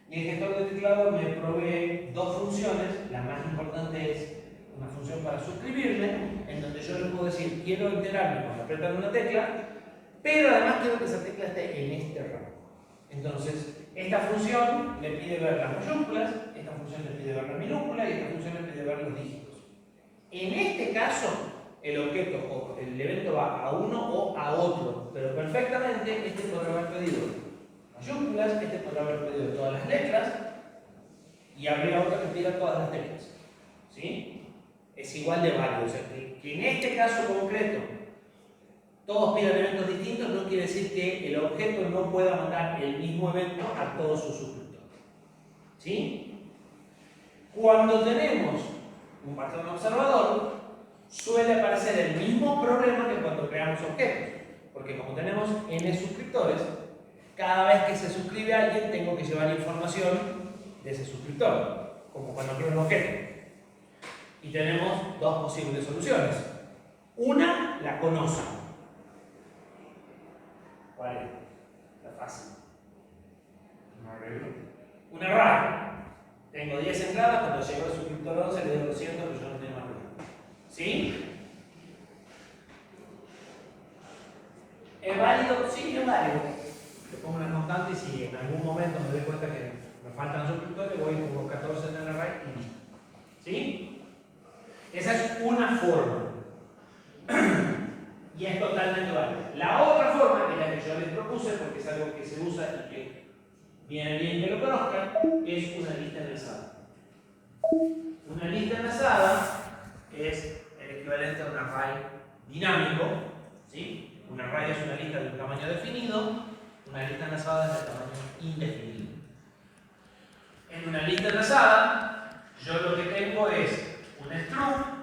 y el gestor de teclado me provee dos funciones. La más importante es una función para suscribirme, en donde yo le puedo decir quiero enterarme cuando apretan una tecla, pero además quiero que esa tecla esté en este rango. Entonces, esta función le pide ver las mayúsculas, esta función le pide ver las minúsculas y esta función le pide ver los dígitos. En este caso, el objeto o el evento va a uno o a otro, pero perfectamente este podrá haber pedido mayúsculas, este podrá haber pedido todas las letras y habría otro que pida todas las teclas. ¿Sí? Es igual de válido, o sea, que en este caso concreto todos pidan eventos distintos no quiere decir que el objeto no pueda mandar el mismo evento a todos sus suscriptores. ¿Sí? Cuando tenemos un patrón observador, suele aparecer el mismo problema que cuando creamos objetos. Porque como tenemos n suscriptores, cada vez que se suscribe alguien tengo que llevar información de ese suscriptor, como cuando creo un objeto. Y tenemos dos posibles soluciones. Una, la conoce. ¿Cuál es? La fácil. Un array. Tengo 10 entradas, cuando llegó el suscriptor 11 le doy 200, pero yo no tengo más nada. ¿Sí? ¿Es válido? Sí, es válido. Le pongo una constante y si en algún momento me doy cuenta que me faltan suscriptores, voy y pongo 14 en el array y listo. ¿Sí? Esa es una forma. Y es totalmente válida. La otra forma, que es la que yo les propuse, porque es algo que se usa y que viene bien que lo conozcan, es una lista enlazada. Una lista enlazada es el equivalente a un array dinámico. ¿Sí? Un array es una lista de un tamaño definido, una lista enlazada es de tamaño indefinido. En una lista enlazada, yo lo que tengo es un struct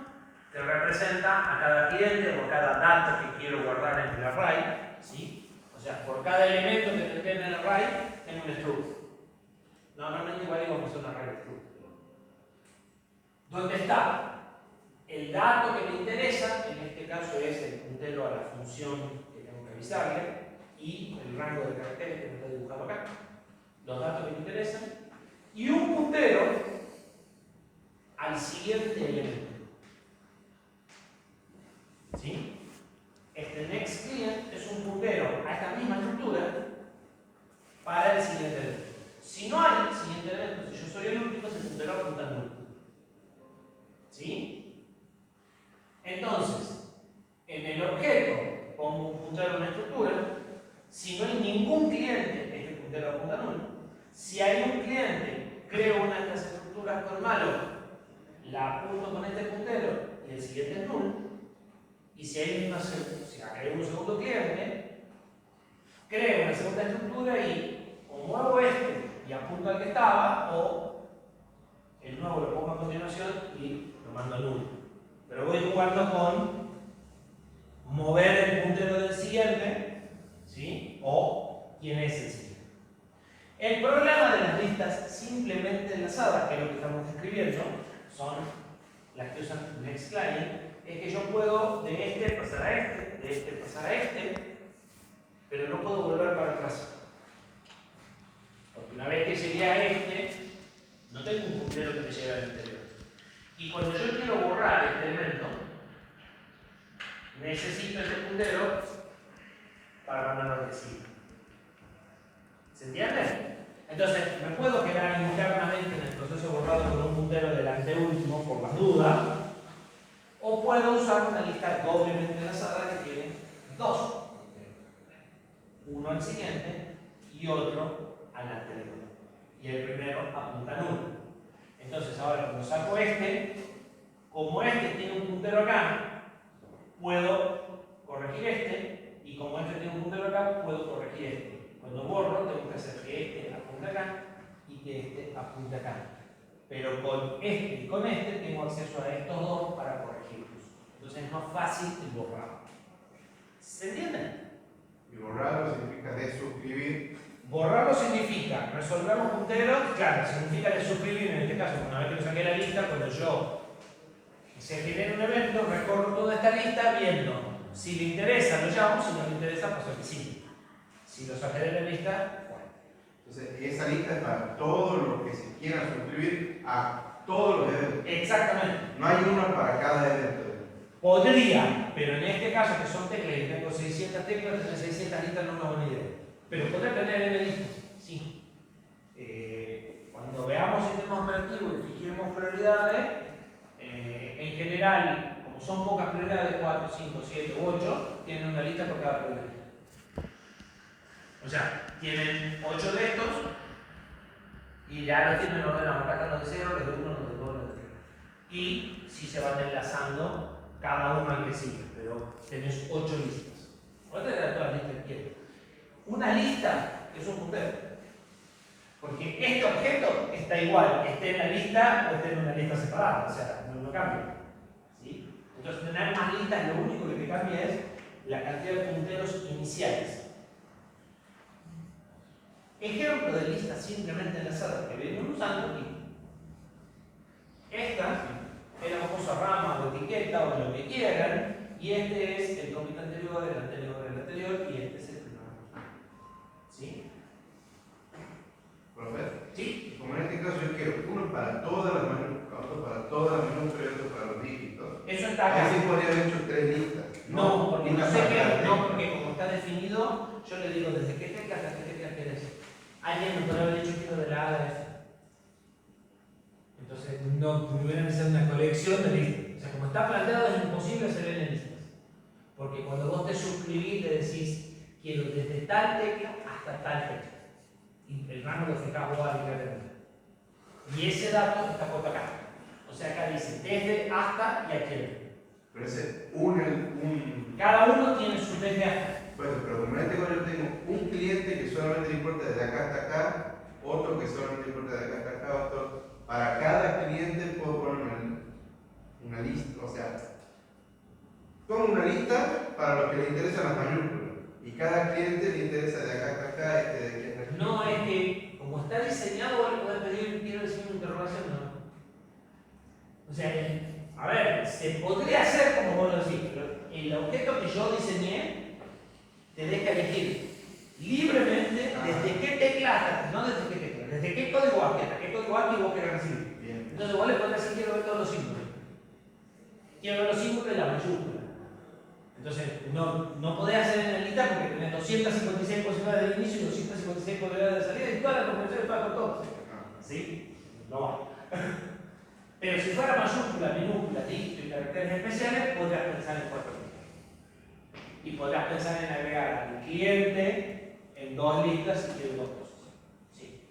que representa a cada cliente o cada dato que quiero guardar en el array. ¿Sí? O sea, por cada elemento que esté en el array, tengo un struct. Normalmente igual digo que es un array struct. ¿Dónde está? El dato que me interesa, en este caso es el puntero a la función que tengo que avisarle y el rango de caracteres que me está dibujando acá. Los datos que me interesan y un puntero al siguiente elemento. ¿Sí? Este next client es un puntero a esta misma estructura para el siguiente elemento. Si no hay siguiente elemento, si yo soy el último, ese puntero apunta al último. ¿Sí? Entonces, en el objeto pongo un puntero a una estructura. Si no hay ningún cliente, este puntero apunta a nulo. Si hay un cliente, creo una de estas estructuras con malo, la apunto con este puntero y el siguiente es nulo. Y si hay creo un segundo cliente, creo una segunda estructura y o muevo este y apunto al que estaba, o el nuevo lo pongo a continuación y lo mando a nulo. Pero voy jugando con mover el puntero del siguiente, ¿sí? O quién es el siguiente. El problema de las listas simplemente enlazadas, que es lo que estamos describiendo, son las que usan NextClient, es que yo puedo de este pasar a este, de este pasar a este, pero no puedo volver para atrás. Porque una vez que llegué a este, no tengo un puntero que me lleve al interior. Y cuando yo quiero borrar este elemento, necesito ese puntero para mandarlo al siguiente. ¿Se entiende? Entonces, me puedo quedar internamente en el proceso borrado con un puntero del anteúltimo por las dudas, o puedo usar una lista doblemente enlazada que tiene dos punteros. Uno al siguiente y otro al anterior. Y el primero apunta a 1. Entonces, ahora cuando saco este, como este tiene un puntero acá, puedo corregir este, y como este tiene un puntero acá, puedo corregir este. Cuando borro, tengo que hacer que este apunte acá y que este apunte acá. Pero con este y con este tengo acceso a estos dos para corregirlos. Entonces es más fácil el borrado. ¿Se entiende? Y borrarlo significa desuscribir. Borrarlo significa resolver los punteros, claro, significa desuscribir en este caso, una vez que lo saqué de la lista, cuando yo se genera un evento, recorro toda esta lista viendo si le interesa, lo llamo, si no le interesa, paso al que sigue. Si lo saqué de la lista, bueno. Entonces, esa lista es para todos los que se quieran suscribir a todos los eventos. Exactamente. No hay uno para cada evento. Podría, pero en este caso que son teclas y tengo 600 teclas, tener 600 listas no es una buena idea. Pero podría tener N listas, sí. Cuando veamos sistemas operativos y fijemos prioridades, en general, como son pocas prioridades, 4, 5, 7 u 8, tienen una lista por cada prioridad. O sea, tienen 8 de estos y ya los tienen ordenados, acá los de 0, los de 1, los de 2, los de 3. Y si se van enlazando cada uno al que sigue, pero tenés 8 listas. Voy a tener todas las listas que quieras. Una lista es un puntero. Porque este objeto está igual, esté en la lista o esté en una lista separada, o sea, no cambia. ¿Sí? Entonces, tener más listas, lo único que te cambia es la cantidad de punteros iniciales. Ejemplo de listas simplemente enlazadas que venimos usando aquí. Esta es la famosa rama o etiqueta o lo que quieran, y este es el commit anterior, el anterior, el anterior, y este es el primero. ¿Sí? ¿Profe? ¿Sí? Como en este caso yo quiero uno para todas las minúsculas, otro para todas las minúsculas y otro para los dígitos. Eso está acá. Así podría haber hecho 3 listas. No, porque una no sé para qué, cada no, tecla. porque como está definido, yo le digo desde qué tecla hasta qué tecla querés. Alguien me podría haber dicho quiero de la A a la F. Entonces, no hubieran que hacer una colección de listas. O sea, como está planteado, es imposible hacer en listas. Porque cuando vos te suscribís, le decís, quiero desde tal tecla hasta tal tecla. Y el rango lo fijás vos arbitrariamente. Y ese dato está puesto acá. O sea, acá dice desde hasta y aquel. Pero ese un Cada uno tiene su desde hasta. Bueno, pero como en este caso yo tengo un cliente que solamente le importa desde acá hasta acá, otro que solamente le importa de acá hasta acá, otro. Para cada cliente puedo poner una lista, o sea, pongo una lista para los que le interesan las mayúsculas. Y cada cliente le interesa de acá hasta acá, este de aquí hasta aquí. No, es que como está diseñado, vos le podés pedir, quiero decir una interrogación, no. O sea, a ver, se podría hacer como vos lo decís, pero el objeto que yo diseñé te deja elegir libremente desde qué tecla hasta, no desde qué tecla, desde qué código ASCII hasta qué código ASCII vos querés recibir. Bien. Entonces vos le podés decir quiero ver todos los símbolos. Quiero ver los símbolos de la mayúscula. Entonces no podés hacer en la lista porque tenés 256 posibilidades de inicio y 256 posibilidades de salida y todas las combinaciones todas con todas. ¿Sí? No va. Pero si fuera mayúscula, minúscula, dígito y caracteres especiales, podrías pensar en 4 listas. Y podrías pensar en agregar al cliente en 2 listas si quiere 2 cosas. ¿Sí?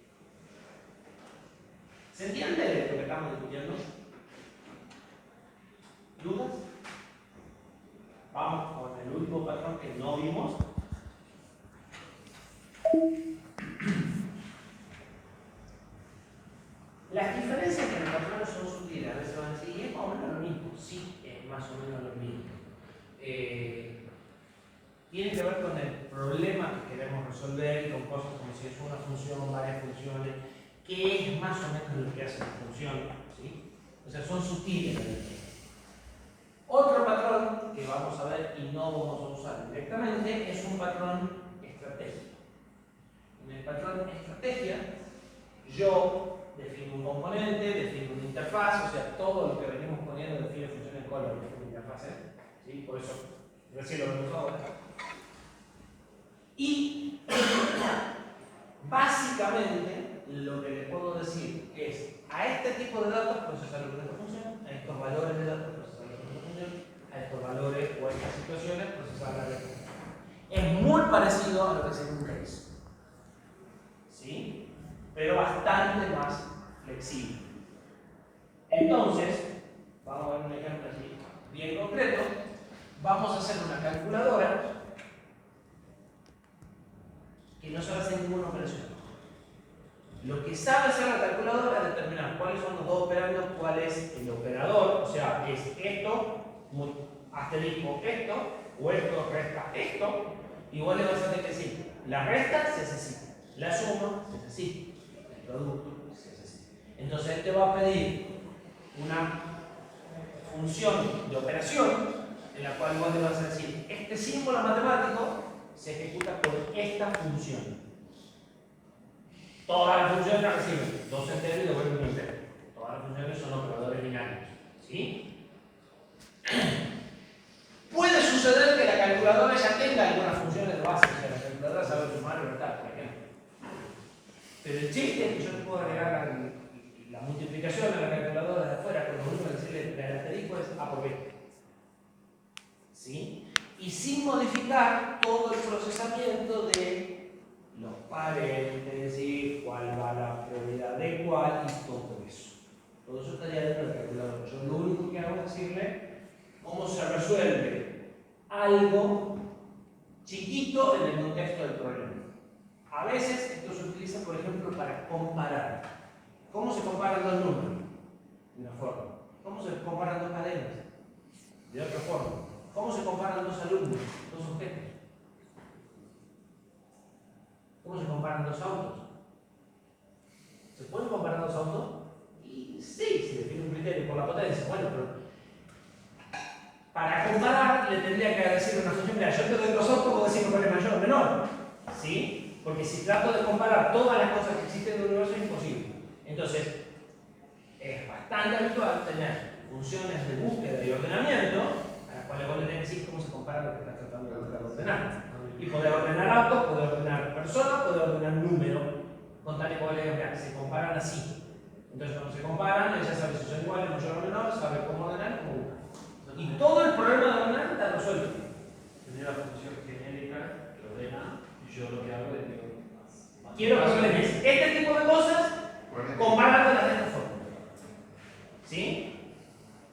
¿Se entiende lo que estamos discutiendo? ¿Dudas? Vamos con el último patrón que no vimos. Las diferencias entre los patrones son sutiles. A veces van a decir, ¿y es más o menos lo mismo? Sí, es más tiene que ver con el problema que queremos resolver y con cosas como si es una función, varias funciones, que es más o menos lo que hace la función, ¿sí? O sea, son sutiles. Otro patrón que vamos a ver y no vamos a usar directamente es un patrón estratégico. En el patrón estrategia, yo defino un componente, defino una interfaz, o sea, todo lo que venimos poniendo define funciones call, define interfaces, ¿sí? Por eso recién lo vemos ahora. Y básicamente lo que le puedo decir es a este tipo de datos procesarlo con esta función, a estos valores de datos procesarlo con esta función, a estos valores o a estas situaciones procesarla de esta función. Es muy parecido a lo que sería un case, ¿sí? Pero bastante más flexible. Entonces, vamos a ver un ejemplo así bien concreto. Vamos a hacer una calculadora que no sabe hacer ninguna operación. Lo que sabe hacer la calculadora es determinar cuáles son los dos operandos, cuál es el operador, o sea, es esto, asterisco esto, o esto resta esto, igual le vas a tener que decir, la resta se hace así, la suma se hace así, el producto se hace así. Entonces él te va a pedir una función de operación en la cual vos le vas a decir, este símbolo matemático se ejecuta por esta función. Todas las funciones las reciben dos enteros y devuelven un entero. Todas las funciones son operadores binarios. ¿Sí? Puede suceder que la calculadora ya tenga algunas funciones de base, o sea, la calculadora sabe sumar y restar, por ejemplo. Pero el chiste es que yo te puedo agregar la multiplicación a la calculadora de afuera con los números, decirle el asterisco es A por B. ¿Sí? Y sin modificar todo el procesamiento de los paréntesis, cuál va la prioridad de cuál y todo eso. Todo eso estaría dentro del calculador. Yo lo único que hago es decirle cómo se resuelve algo chiquito en el contexto del problema. A veces esto se utiliza, por ejemplo, para comparar. ¿Cómo se comparan dos números? De una forma. ¿Cómo se comparan dos cadenas? De otra forma. ¿Cómo se comparan dos alumnos, dos objetos? ¿Cómo se comparan dos autos? ¿Se pueden comparar dos autos? Y sí, se define un criterio por la potencia. Bueno, pero para comparar le tendría que decir una función, mira, yo te doy dos autos, puedo decir cuál es mayor o menor. ¿Sí? Porque si trato de comparar todas las cosas que existen en el universo es imposible. Entonces, es bastante habitual tener funciones de búsqueda y ordenamiento a las cuales vos le tenés que decir cómo se compara lo que estás tratando de ordenar. Y poder ordenar autos, poder ordenar personas, poder ordenar números, con tal y cual se comparan así. Entonces, cuando se comparan, ella sabe si son iguales, mayor o menor, sabe cómo ordenar y cómo buscar. Y todo el problema de ordenar está resuelto. Tenía la función genérica que ordena y yo lo que hago es digo, quiero que ordenes este tipo de cosas comparándolas de esta forma. ¿Sí?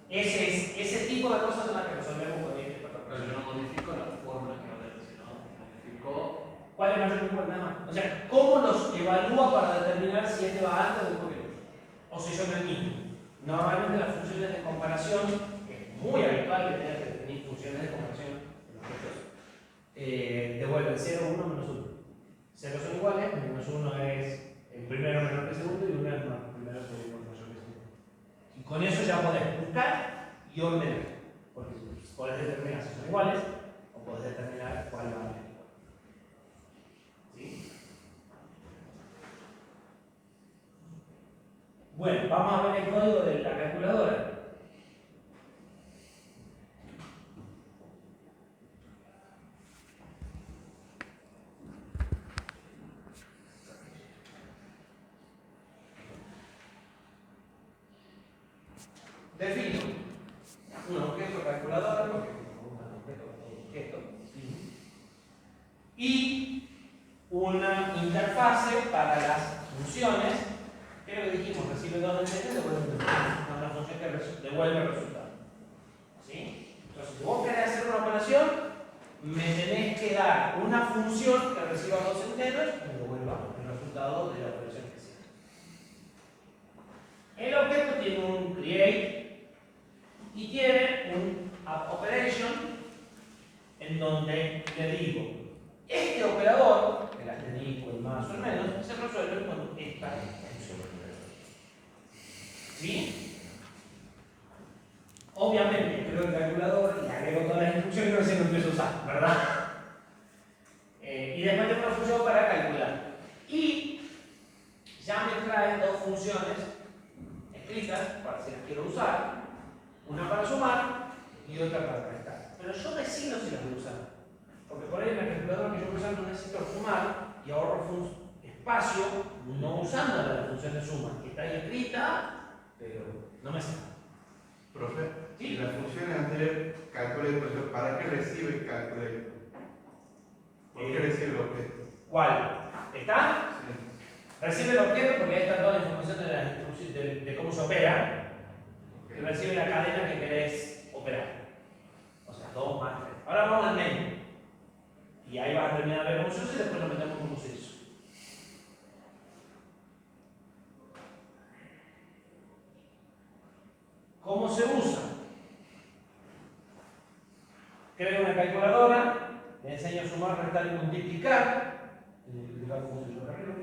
Ese tipo de cosas son las que resolvemos con este patrón. Pero yo no modifico la forma que ordena, sino modifico ¿cuál es mayor o menor? Nada más. O sea, ¿cómo los evalúa para determinar si este va alto o después del otro? O si son el mismo. Normalmente las funciones de comparación, es muy habitual que tengas que definir funciones de comparación en los objetos, devuelven 0, 1, menos 1. 0 son iguales, menos 1 es el primero menor que el segundo y 1 es el primero segundo mayor que el segundo. Y con eso ya podés buscar y ordenar. Porque podés determinar si son iguales o podés determinar cuál va a ser. ¿Sí? Bueno, vamos a ver el código de la calculadora. Defino un objeto calculadora, un objeto, y una interfase para las funciones, que lo que dijimos, recibe dos enteros y devuelve una función que devuelve el resultado. ¿Sí? Entonces, si vos querés hacer una operación, me tenés que dar una función que reciba dos enteros y me devuelva el resultado de la operación que sea. El objeto tiene un create y tiene un app operation en donde le digo, este operador, el asterisco, el más o el menos, se resuelve con esta función. ¿Sí? Obviamente, creo el calculador y agrego todas las instrucciones y recién lo empiezo a usar, ¿verdad? Y después tengo una función para calcular. Y ya me trae dos funciones escritas para si las quiero usar, una para sumar y otra para restar. Pero yo decido si las voy a usar, porque por ahí en el calculador que yo voy usando necesito sumar y ahorro espacio no usando la función de suma, que está ahí escrita, pero no me sale. Profe, ¿Sí? la función anterior, calculator, ¿para qué recibe calculator? ¿Por qué recibe el objeto? ¿Cuál? ¿Está? Sí. Recibe el objeto porque ahí está toda la información de, la instrucción, de cómo se opera. Y recibe la cadena que querés operar. O sea, 2 más 3. Ahora vamos al menú. Y ahí vas a terminar de ver cómo se usa y después lo metemos cómo se hizo. ¿Cómo se usa? Creo una calculadora, le enseño a sumar, restar y multiplicar. Y multiplicar como se hizo acá arriba.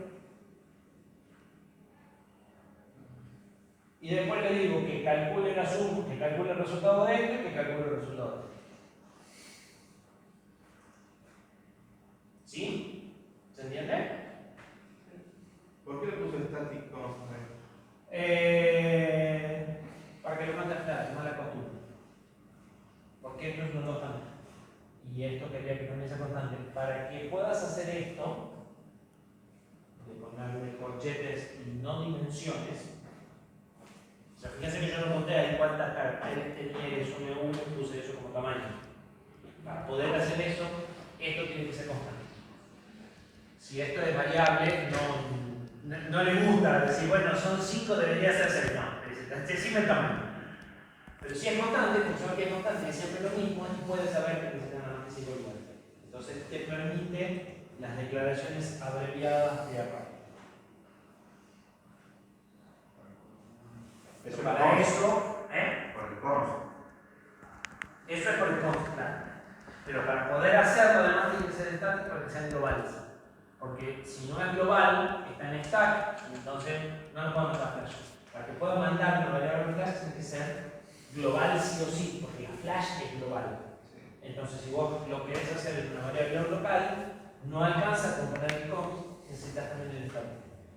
Y después le digo que calcule la suma, que calcule el resultado de esto y que calcule el resultado de esto. ¿Sí? ¿Se entiende? ¿Por qué le puse static constant? Para que lo mandes claro, es mala costumbre. Porque esto es una constante. Y esto quería que también sea constante. Para que puedas hacer esto, de ponerle corchetes y no dimensiones, o sea, fíjense que yo no conté ahí cuántas caracteres tenía eso, me uno y puse eso como tamaño. Para poder hacer eso, esto tiene que ser constante. Si esto es variable, no le gusta decir, bueno, son 5, debería ser 6. No, decime el tamaño. Pero si es constante, funciona que es constante, es siempre lo mismo, y puedes saber que necesitan nada más que 5 iguales. Entonces te permite las declaraciones abreviadas de array. Pero para eso, Por el const. eso es por el const, claro. Pero para poder hacerlo, además tiene que ser estático para que sean globales. Porque si no es global, está en stack, entonces no lo podemos hacer flash. Para que pueda mandar una variable flash tiene que ser global sí o sí, porque la flash es global. Entonces, si vos lo querés hacer en una variable local, no alcanza con poner el const, necesitas también el stack.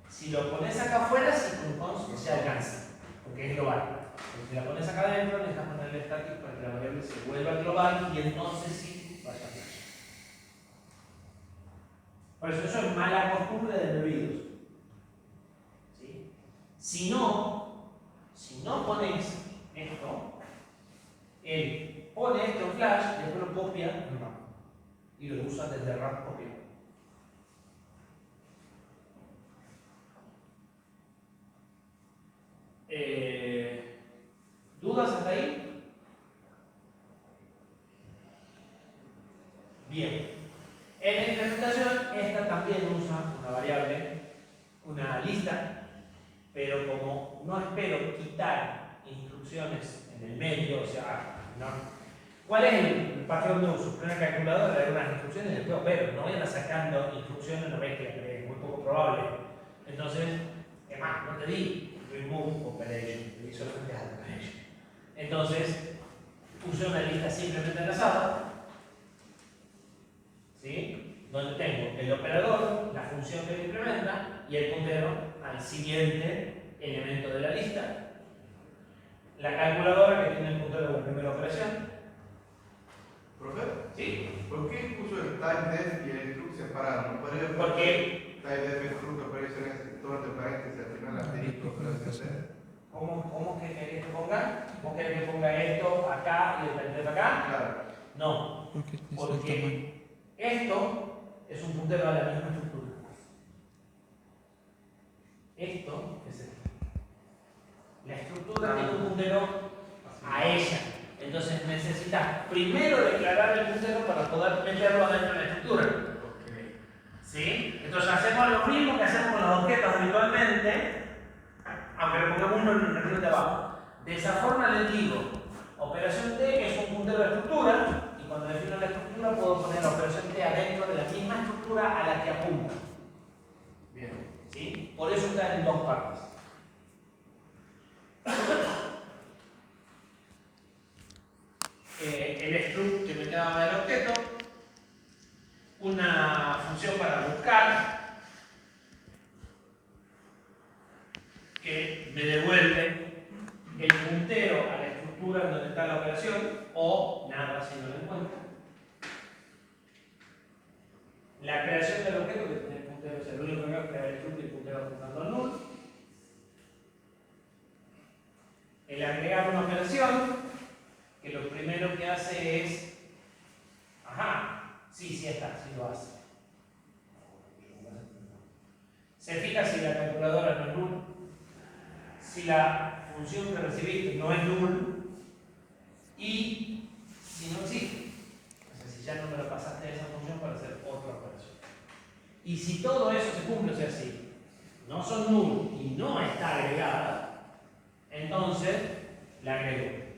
Si lo pones acá afuera, sí con const se alcanza, porque es global. Pero si la pones acá adentro, necesitas poner el static para que la variable se vuelva global y entonces sí vaya a flash. Por eso es mala costumbre de bebidos. ¿Sí? Si no pones esto, él pone esto en flash y después lo copia en RAM. Y lo usa desde RAM copiado. ¿Dudas hasta ahí? Bien. En la implementación, esta también usa una variable, una lista, pero como no espero quitar instrucciones en el medio, o sea, no. ¿Cuál es el patrón de uso? Una calculadora de unas instrucciones y después opero, no vayan sacando instrucciones en la mezcla, que es muy poco probable. Entonces, es más, no te di remove operation, te di solamente add operation. Entonces, usé una lista simplemente enlazada. ¿Sí? Donde tengo el operador, la función que lo implementa y el puntero al siguiente elemento de la lista. La calculadora que tiene el puntero de la primera operación. ¿Profe? ¿Sí? ¿Por qué puso el typedef y el struct separado? ¿No podría poner Porque, typedef, struct, operaciones, todo entre paréntesis, al final asterisco, operación? ¿cómo que querés que ponga? ¿Vos querés que ponga esto acá y el puntero acá? Claro. No, porque esto es un puntero a la misma estructura. Esto es esto. La estructura tiene un puntero a ella. Entonces necesitas primero declarar el puntero para poder meterlo adentro de la estructura. ¿Sí? Entonces hacemos lo mismo que hacemos con los objetos habitualmente, aunque le pongamos uno en el río de abajo. De esa forma les digo, operación T, que es un puntero de estructura, y cuando defino la estructura puedo estructura a la que apunta. Bien. ¿Sí? Por eso está en dos partes. El struct que me llama del objeto, una función para buscar que me devuelve el puntero a la estructura en donde está la operación o nada si no lo encuentro. La creación del objeto que tiene el puntero, o sea, el único que hago es crear el struct y el puntero apuntando al null. El agregar una operación que lo primero que hace es, ajá, sí está, sí lo hace. Se fija si la calculadora no es null, si la función que recibiste no es null y si no existe. O sea, si ya no me lo pasaste a esa función para hacer otra operación. Y si todo eso se cumple, o sea, si no son null y no está agregada, entonces la agrego.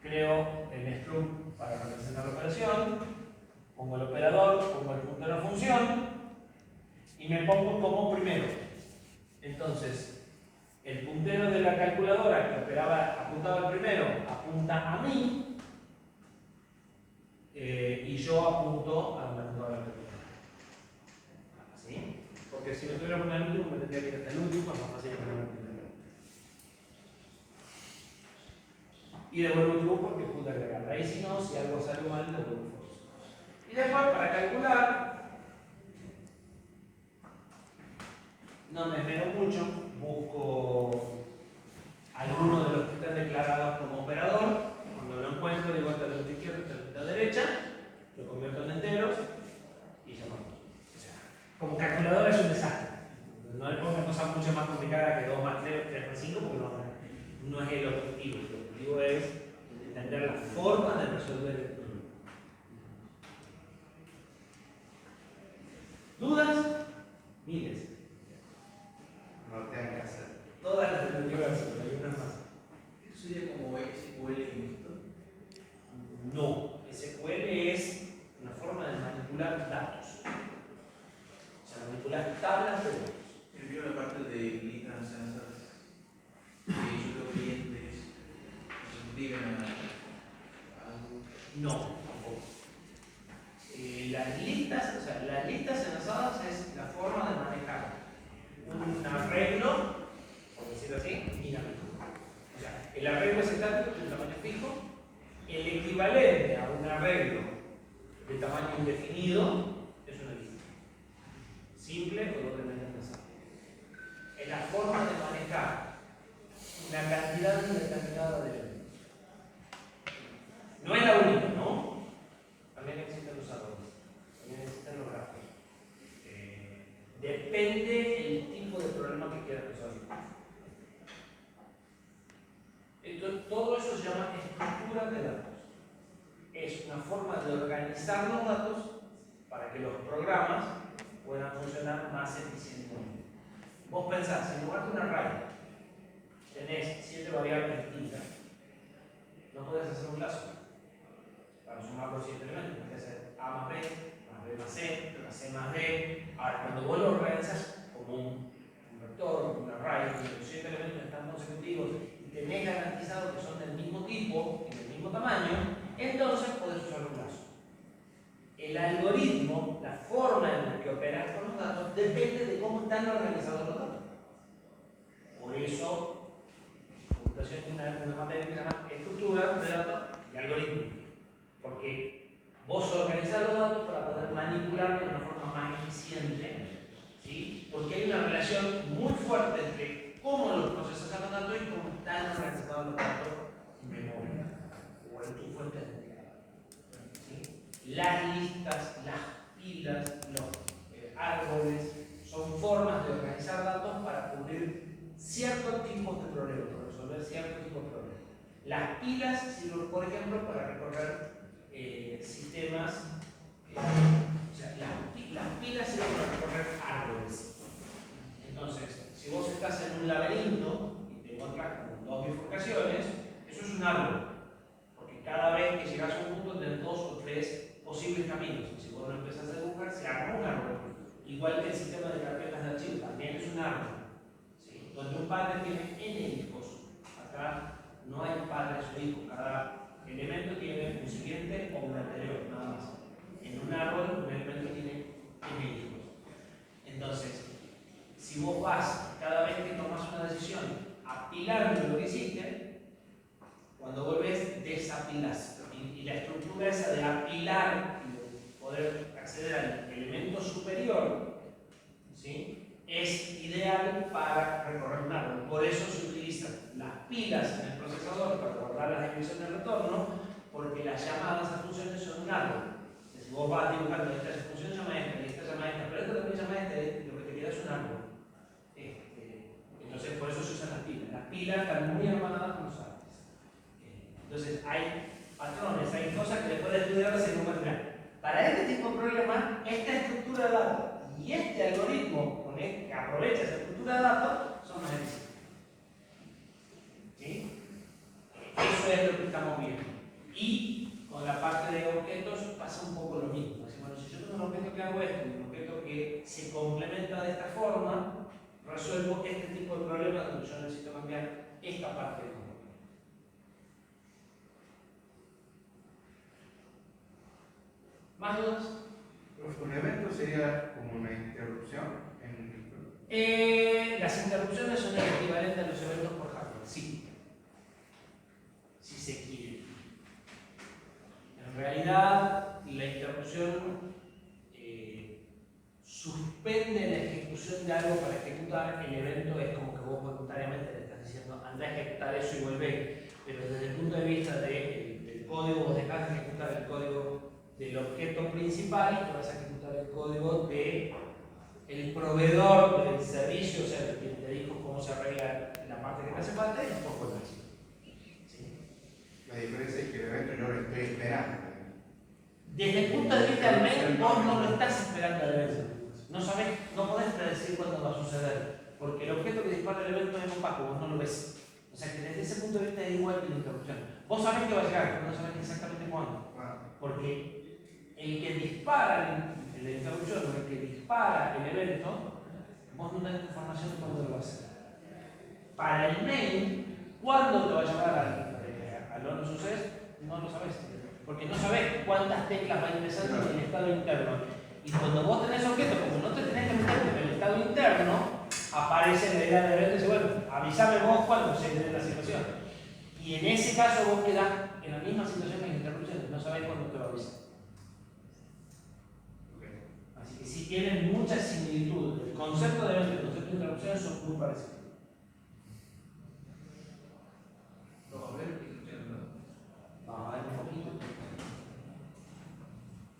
Creo el struct para representar la operación, pongo el operador, pongo el puntero a función y me pongo como primero. Entonces, el puntero de la calculadora que apuntaba al primero apunta a mí y yo apunto a donde apuntaba la calculadora. ¿Sí? Porque si me tuviera que poner el último, me tendría que ir hasta el último, más fácil ponerme el primero. Y devuelvo un true porque pude agregar. Ahí si no, si algo salió mal, devuelvo false. Y después para calcular, no me esmero mucho, busco alguno de los que están declarados como operador. Cuando lo encuentro, digo hasta la izquierda, hasta la derecha, lo convierto en enteros y ya no. O sea, como calculadora es un desastre. No le pongo cosas mucho más complicadas que 2 más 3, 3 más 5, porque no es el objetivo. El objetivo es entender la forma de resolver el problema. ¿Dudas? Miles. No lo tengan que hacer. Todas las del universo, hay unas más. ¿Eso sería como SQL mixto? No, SQL es una forma de manipular datos. O sea, manipular tablas de datos. Yo veo la parte de listas censadas, que yo tengo clientes que se suscriben a algo. No, tampoco. Las listas enlazadas es la forma de manejar un arreglo, por decirlo así, dinámico. O sea, el arreglo es estático, de tamaño fijo. El equivalente a un arreglo de tamaño indefinido es una lista. Simple o doblemente enlazada. Es la forma de manejar una cantidad indeterminada de elementos. No es la única, ¿no? También existen los árboles, también existen los grafos. Depende el tipo de problema que quieras resolver. Entonces, todo eso se llama estructura de datos. Es una forma de organizar los datos para que los programas puedan funcionar más eficientemente. Vos pensás, en lugar de un array, tenés 7 variables distintas, no podés hacer un lazo. Para sumar los 7 elementos, tenés que hacer A más B más C más D. Ahora, cuando vos lo organizas como un vector, como un array, donde los 7 elementos están consecutivos y tenés garantizado que son del mismo tipo y del mismo tamaño, entonces podés usar un lazo. El algoritmo, la forma en la que operas con los datos, depende de cómo están organizados los datos. Por eso, computación tiene una materia que se llama estructura de datos y algoritmo. Porque vos organizás los datos para poder manipularlos de una forma más eficiente, ¿sí? Porque hay una relación muy fuerte entre cómo los procesas los datos y cómo están organizados los datos en memoria o en tu fuente de identidad. ¿Sí? Las listas, las pilas, los árboles son formas de organizar datos para cubrir ciertos tipos de problemas, para resolver ciertos tipos de problemas. Las pilas sirven, por ejemplo, para recorrer sistemas, o sea, las pilas sirven para recorrer árboles. Entonces, si vos estás en un laberinto y te encuentras con 2 bifurcaciones, eso es un árbol, porque cada vez que llegas a un punto tenés 2 o 3 posibles caminos. Si vos no empezás a dibujar, se arma un árbol. igual que el sistema de carpetas de archivo, también es un árbol, ¿sí? Donde un padre tiene n hijos. Acá no hay padres o hijos, cada elemento tiene un siguiente o un anterior, nada más. En un árbol, un elemento tiene n hijos. Entonces, si vos vas, cada vez que tomas una decisión, apilando lo que hiciste, cuando volvés, desapilás. Y la estructura esa de apilar y poder acceder al elemento superior, ¿sí?, es ideal para recorrer un árbol. Por eso se utilizan las pilas en el procesador para guardar las descripciones de retorno, porque las llamadas a funciones son un árbol. Si vos vas dibujando esta función llama esta y esta llama esta, pero esta también llama esta, lo que te queda es un árbol. Entonces, por eso se usan las pilas. Las pilas están muy hermanadas con los árboles. Entonces, hay patrones, hay cosas que después de estudiar se encuentran. Para este tipo de problemas, esta estructura de datos y este algoritmo que aprovecha esa estructura de datos son más eficientes. ¿Sí? Eso es lo que estamos viendo. Y con la parte de objetos pasa un poco lo mismo. Bueno, si yo tengo un objeto que hago esto y un objeto que se complementa de esta forma, resuelvo este tipo de problemas donde yo necesito cambiar esta parte del código. ¿Más dudas? Un evento sería como una interrupción Las interrupciones son el equivalente a los eventos por hardware, sí. Si se quiere. En realidad, la interrupción suspende la ejecución de algo para ejecutar. El evento es como que vos voluntariamente le estás diciendo anda a ejecutar eso y volvé. Pero desde el punto de vista del código, vos dejás de ejecutar el código del objeto principal y te vas a ejecutar el código del proveedor del servicio, o sea, de quien te dijo cómo se arregla la parte que te hace falta y después vuelves. ¿Sí? La diferencia es que el evento yo lo estoy esperando. Desde el punto de vista del mail, vos no lo estás esperando al evento. No sabés, no podés predecir cuándo va a suceder, porque el objeto que dispara el evento es opaco, vos no lo ves. O sea que desde ese punto de vista es igual que la interrupción. Vos sabés que va a llegar, pero no sabés exactamente cuándo. Porque el que dispara la interrupción o el que dispara el evento, vos no tenés información de cuándo lo va a hacer. Para el mail, ¿cuándo te va a llamar al no suceso? No lo sabés. Porque no sabés cuántas teclas va a ingresar en el estado interno. Y cuando vos tenés objetos, como no te tenés que meter en el estado interno, aparece la idea de evento y dice, bueno, avísame vos cuando se dé la situación. Y en ese caso vos quedás en la misma situación que en interrupciones, no sabés cuándo te va a avisar. Así que sí tienen muchas similitudes. El concepto de evento y el concepto de interrupciones son muy parecidos. No, a ver, Vamos a ver un poquito.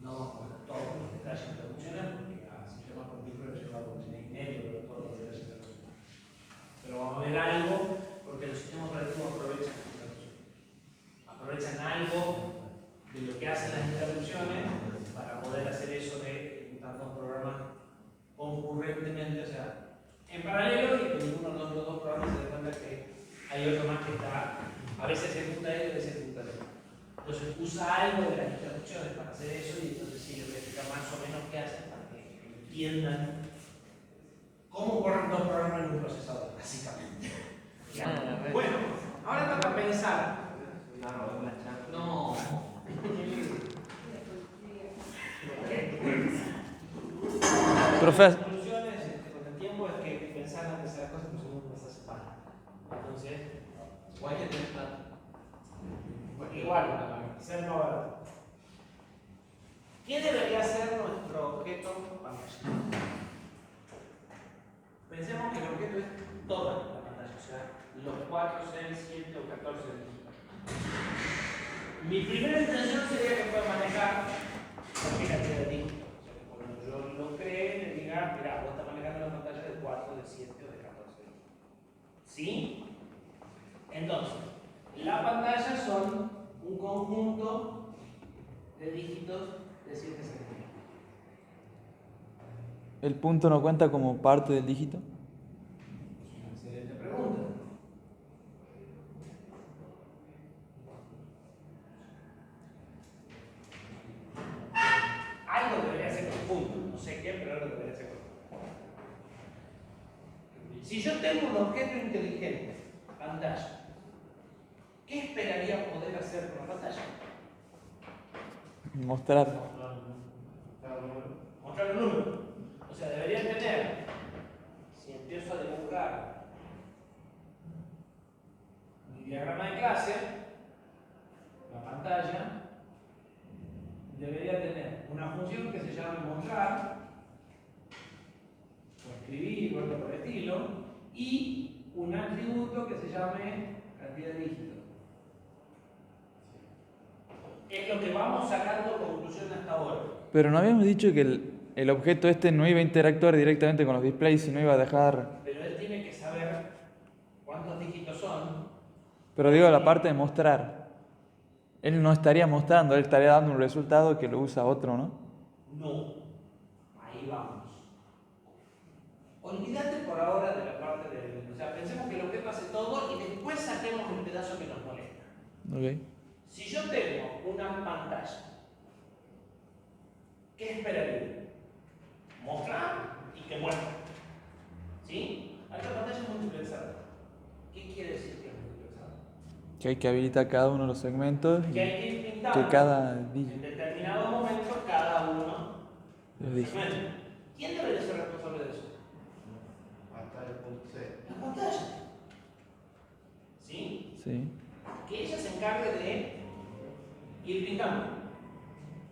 No todos los detalles de interrupciones, porque a sistemas completos lleva un medio, pero todos los detalles de interrupciones. Pero vamos a ver algo, porque los sistemas operativos aprovechan la interrupción. Aprovechan algo de lo que hacen las interrupciones para poder hacer eso de ejecutar dos programas concurrentemente, o sea, en paralelo, y que ninguno de los dos programas se dé cuenta que hay otro más que está, a veces ejecuta él y a veces ejecuta él. Entonces usa algo de las instrucciones para hacer eso y entonces sí les voy a explicar más o menos qué hacen para que entiendan cómo corren dos programas en un procesador, básicamente. Bueno, ahora toca pensar. No. Profe, Las soluciones con el tiempo es que pensar antes de hacer cosas que son más hace falta. Entonces, Igual que tenés plata. igual, ser más barato. ¿Qué debería ser nuestro objeto pantalla? Pensemos que el objeto es toda la pantalla, o sea, los 4, 6, 7 o 14 dígitos. Mi primera intención sería que pueda manejar cualquier cantidad de dígitos. O sea, que cuando yo lo cree, le diga, mira, vos estás manejando la pantalla de 4, de 7 o de 14 dígitos. ¿Sí? Entonces, la pantalla son un conjunto de dígitos de 7 centímetros. ¿el punto no cuenta como parte del dígito? Es una excelente pregunta. Algo debería ser con punto, no sé qué, pero algo debería ser con punto. Si yo tengo un objeto inteligente, pantalla, ¿qué esperaría poder hacer con la pantalla? Mostrar. Mostrar un número. O sea, debería tener, si empiezo a dibujar mi diagrama de clase, la pantalla debería tener una función que se llama mostrar, o escribir, o algo por el estilo, y un atributo que se llame cantidad de dígitos. Es lo que vamos sacando conclusión hasta ahora. Pero no habíamos dicho que el objeto este no iba a interactuar directamente con los displays, sino iba a dejar... Pero él tiene que saber cuántos dígitos son. Pero digo la parte de mostrar. Él no estaría mostrando, él estaría dando un resultado que lo usa otro, ¿no? No. Ahí vamos. Olvídate por ahora de la parte de... O sea, pensemos que el objeto hace todo y después saquemos el pedazo que nos molesta. Ok. Si yo tengo una pantalla, ¿qué esperaría? Mostrar y que muestre. ¿Sí? Esta pantalla es multiplexada. ¿Qué quiere decir que es multiplexada? Que hay que habilitar cada uno de los segmentos y Que hay que ir pintando que cada en dígito determinado momento cada uno de los de los dígitos. segmentos. ¿Quién debería ser responsable de eso? Pantalla.c. La pantalla. ¿Sí? Sí. Que ella se encargue de ir pintando.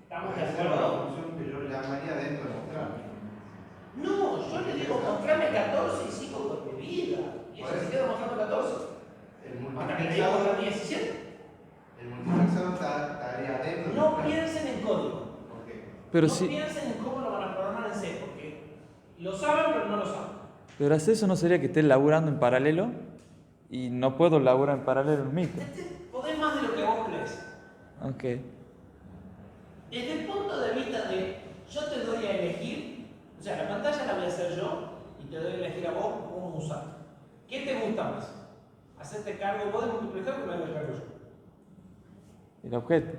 ¿Estamos de Esa es la acuerdo? función que yo llamaría dentro de mostrar. No, yo le digo mostrame 14 y sigo con mi vida. Y ella se queda mostrando 14. El Hasta que le digo multiplexador, 17. el multiplexador estaría dentro de No mostrar. piensen en código. ¿Por qué? Pero No sí, piensen en cómo lo van a programar en C, porque lo saben pero no lo saben. pero hacer eso no sería que esté laburando en paralelo y no puedo laburar en paralelo en micro. Podés más de lo que vos crees. Ok. Desde el punto de vista de yo te doy a elegir, o sea, la pantalla la voy a hacer yo y te doy a elegir a vos cómo usar. ¿Qué te gusta más? ¿Hacerte cargo vos de multiplicar o me hago cargo yo? El objeto.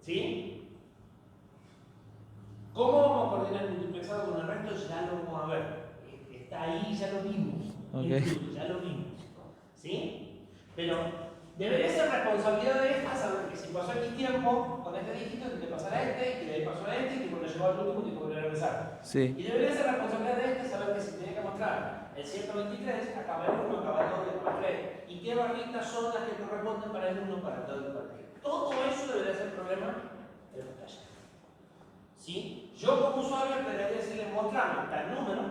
¿Sí? ¿Cómo vamos a coordinar el multiplexado con el resto? Ya lo vamos a ver. Está ahí, ya lo vimos. Ok. Incluso, ya lo vimos. ¿Sí? Pero debería ser responsabilidad de esta saber que si pasó X tiempo con este dígito, que te pasará este, y que de ahí pasó a este, y que cuando llegó al último, que volver a empezar. Sí. Y debería ser responsabilidad de este saber que si tiene que mostrar el 123, acaba el 1, acaba el 2 y acaba el 3. Y qué barritas son las que corresponden para el 1, para el 2 y para el 3. Todo eso debería ser problema de la pantalla. ¿Sí? Yo como usuario debería decirle mostrarme tal número,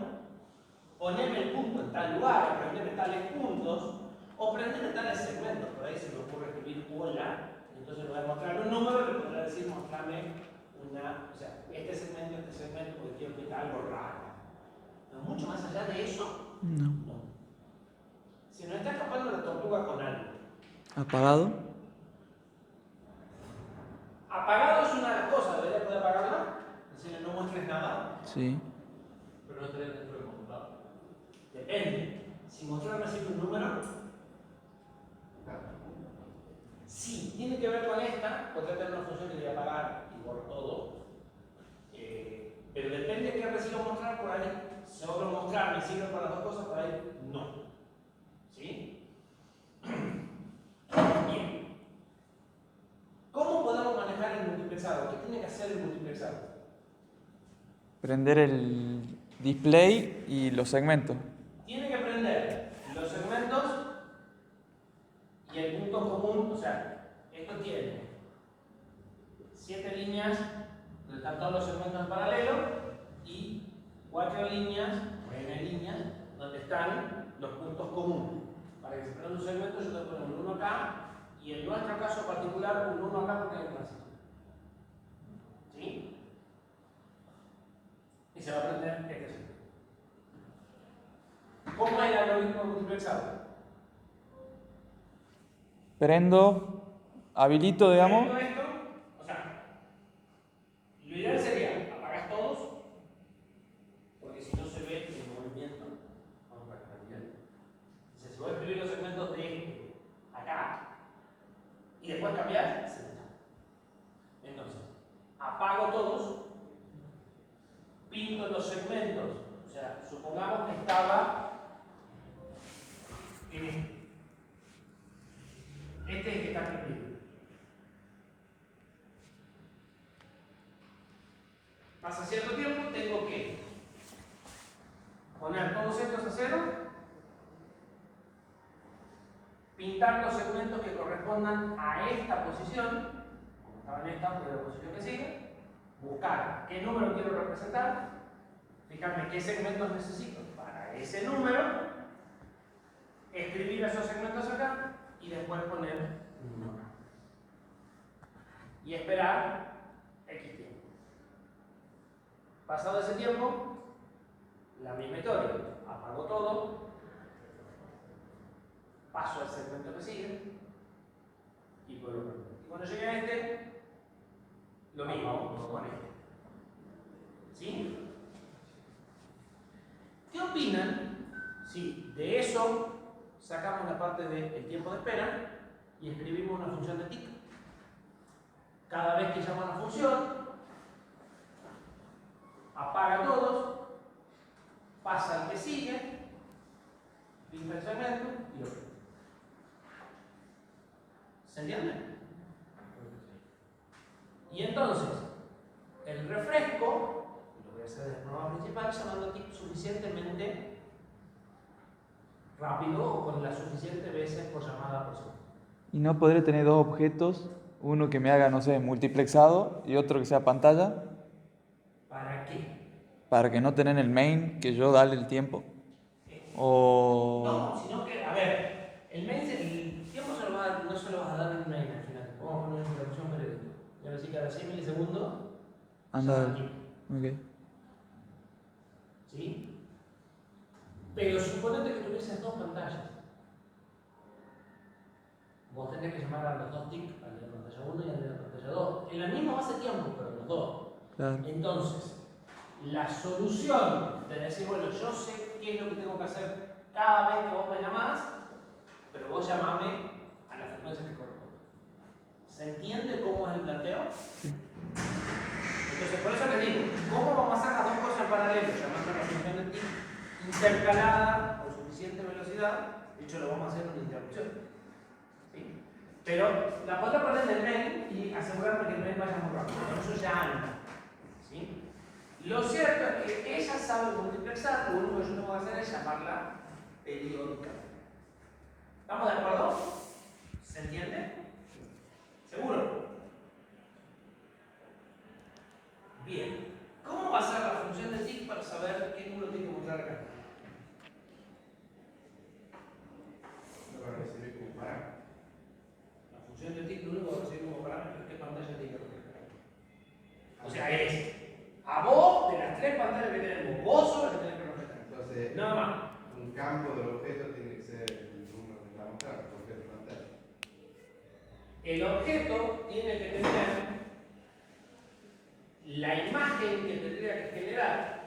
ponerme el punto en tal lugar, prenderme tales puntos, o prenderme tales segmentos. Por ahí se me ocurre escribir hola, entonces le voy a mostrar un número y le podré decir mostrarme una, o sea, este segmento, porque quiero que algo raro. Pero mucho más allá de eso, No. no. Si nos está escapando la tortuga con algo. ¿Apagado? Apagado es una de las cosas, debería poder apagarlo. Decirle no muestres nada. Sí. Pero no estaría dentro de mostrar. Depende. Si mostrarme siempre un número, sí, tiene que ver con esta, podría tener una función que le voy a apagar y borro todo. Pero depende de qué recibo mostrar por ahí. Si logro mostrar me sirve para las dos cosas, por ahí no. ¿Sí? Bien. ¿Cómo podemos manejar el multiplexado? ¿Qué tiene que hacer el multiplexado? Prender el display y los segmentos. Tiene que prender los segmentos y el punto común, o sea, esto tiene 7 líneas donde están todos los segmentos en paralelo y 4 líneas, o n líneas, donde están los puntos comunes. Para que se prenda un segmento yo tengo que poner un 1 acá y en nuestro caso particular un 1 acá porque hay un trasito. ¿Sí? Y se va a prender este segmento. ¿Cómo es el algoritmo multiplexado? Prendo, habilito, digamos. Prendo esto, o sea, lo ideal sería apagas todos, porque si no se ve el movimiento. Vamos a ver, entonces, si voy a escribir los segmentos de acá y después cambiar, se me da. Entonces, apago todos, pinto los segmentos, o sea, supongamos que estaba en este. Este es el que está aquí arriba. Pasa cierto tiempo, tengo que poner todos estos a cero, pintar los segmentos que correspondan a esta posición, como estaba en esta, pero la posición que sigue, buscar qué número quiero representar, fijarme qué segmentos necesito para ese número, escribir esos segmentos acá y después poner un número. Y esperar X tiempo. Pasado ese tiempo, la misma historia. Apago todo, paso al segmento que sigue y vuelvo a poner. Y cuando llegue a este, lo mismo con este. ¿Sí? ¿Qué opinan si de eso sacamos la parte del tiempo de espera y escribimos una función de tick? Cada vez que llama una función, apaga todos, pasa al que sigue, pinta el segmento y lo prende. ¿Se entiende? Y entonces, el refresco, lo voy a hacer del programa principal, llamando tick suficientemente rápido o con las suficientes veces por llamada por segundo. Y no podré tener dos objetos, uno que me haga, no sé, multiplexado y otro que sea pantalla, ¿Para qué? para que no tener el main que yo darle el tiempo. O... No, sino que, a ver, el tiempo no se lo vas a dar en el main al final. Vamos a poner una interrupción periódica. Y ahora sí, cada 6 milisegundos, anda. llama tiempo. Ok. ¿Sí? Pero suponete que tuvieses dos pantallas. Vos tenés que llamar a los dos tics, al de la pantalla 1 y al de la pantalla 2. En la misma base de tiempo, pero los dos. Claro. Entonces, la solución de decir, bueno, yo sé qué es lo que tengo que hacer cada vez que vos me llamás, pero vos llamame a la frecuencia que corresponde. ¿Se entiende cómo es el planteo? Entonces, por eso les digo, ¿cómo vamos a hacer las dos cosas en paralelo? Llamando a la función de tick intercalada con suficiente velocidad, de hecho lo vamos a hacer en una interrupción. ¿Sí? Pero la podré poner en el main y asegurarme que el main vaya muy rápido, con eso ya anda. ¿Sí? Lo cierto es que ella sabe multiplexar, lo único que yo tengo que hacer es llamarla periódica. ¿Estamos de acuerdo? ¿Se entiende? ¿Seguro? Bien. ¿Cómo va a ser la función de tick para saber qué número tiene que mostrar acá? Para recibir como parámetro. La función de tick lo único que va a recibir como parámetro es qué pantalla tiene que reflejar. O sea, es a vos, de las tres pantallas que tenemos, vos sos la que tenés que reflejar. Entonces, Nada más. un campo del objeto tiene que ser el número que va a mostrar, el objeto de pantalla. El objeto tiene que tener la imagen que tendría que generar.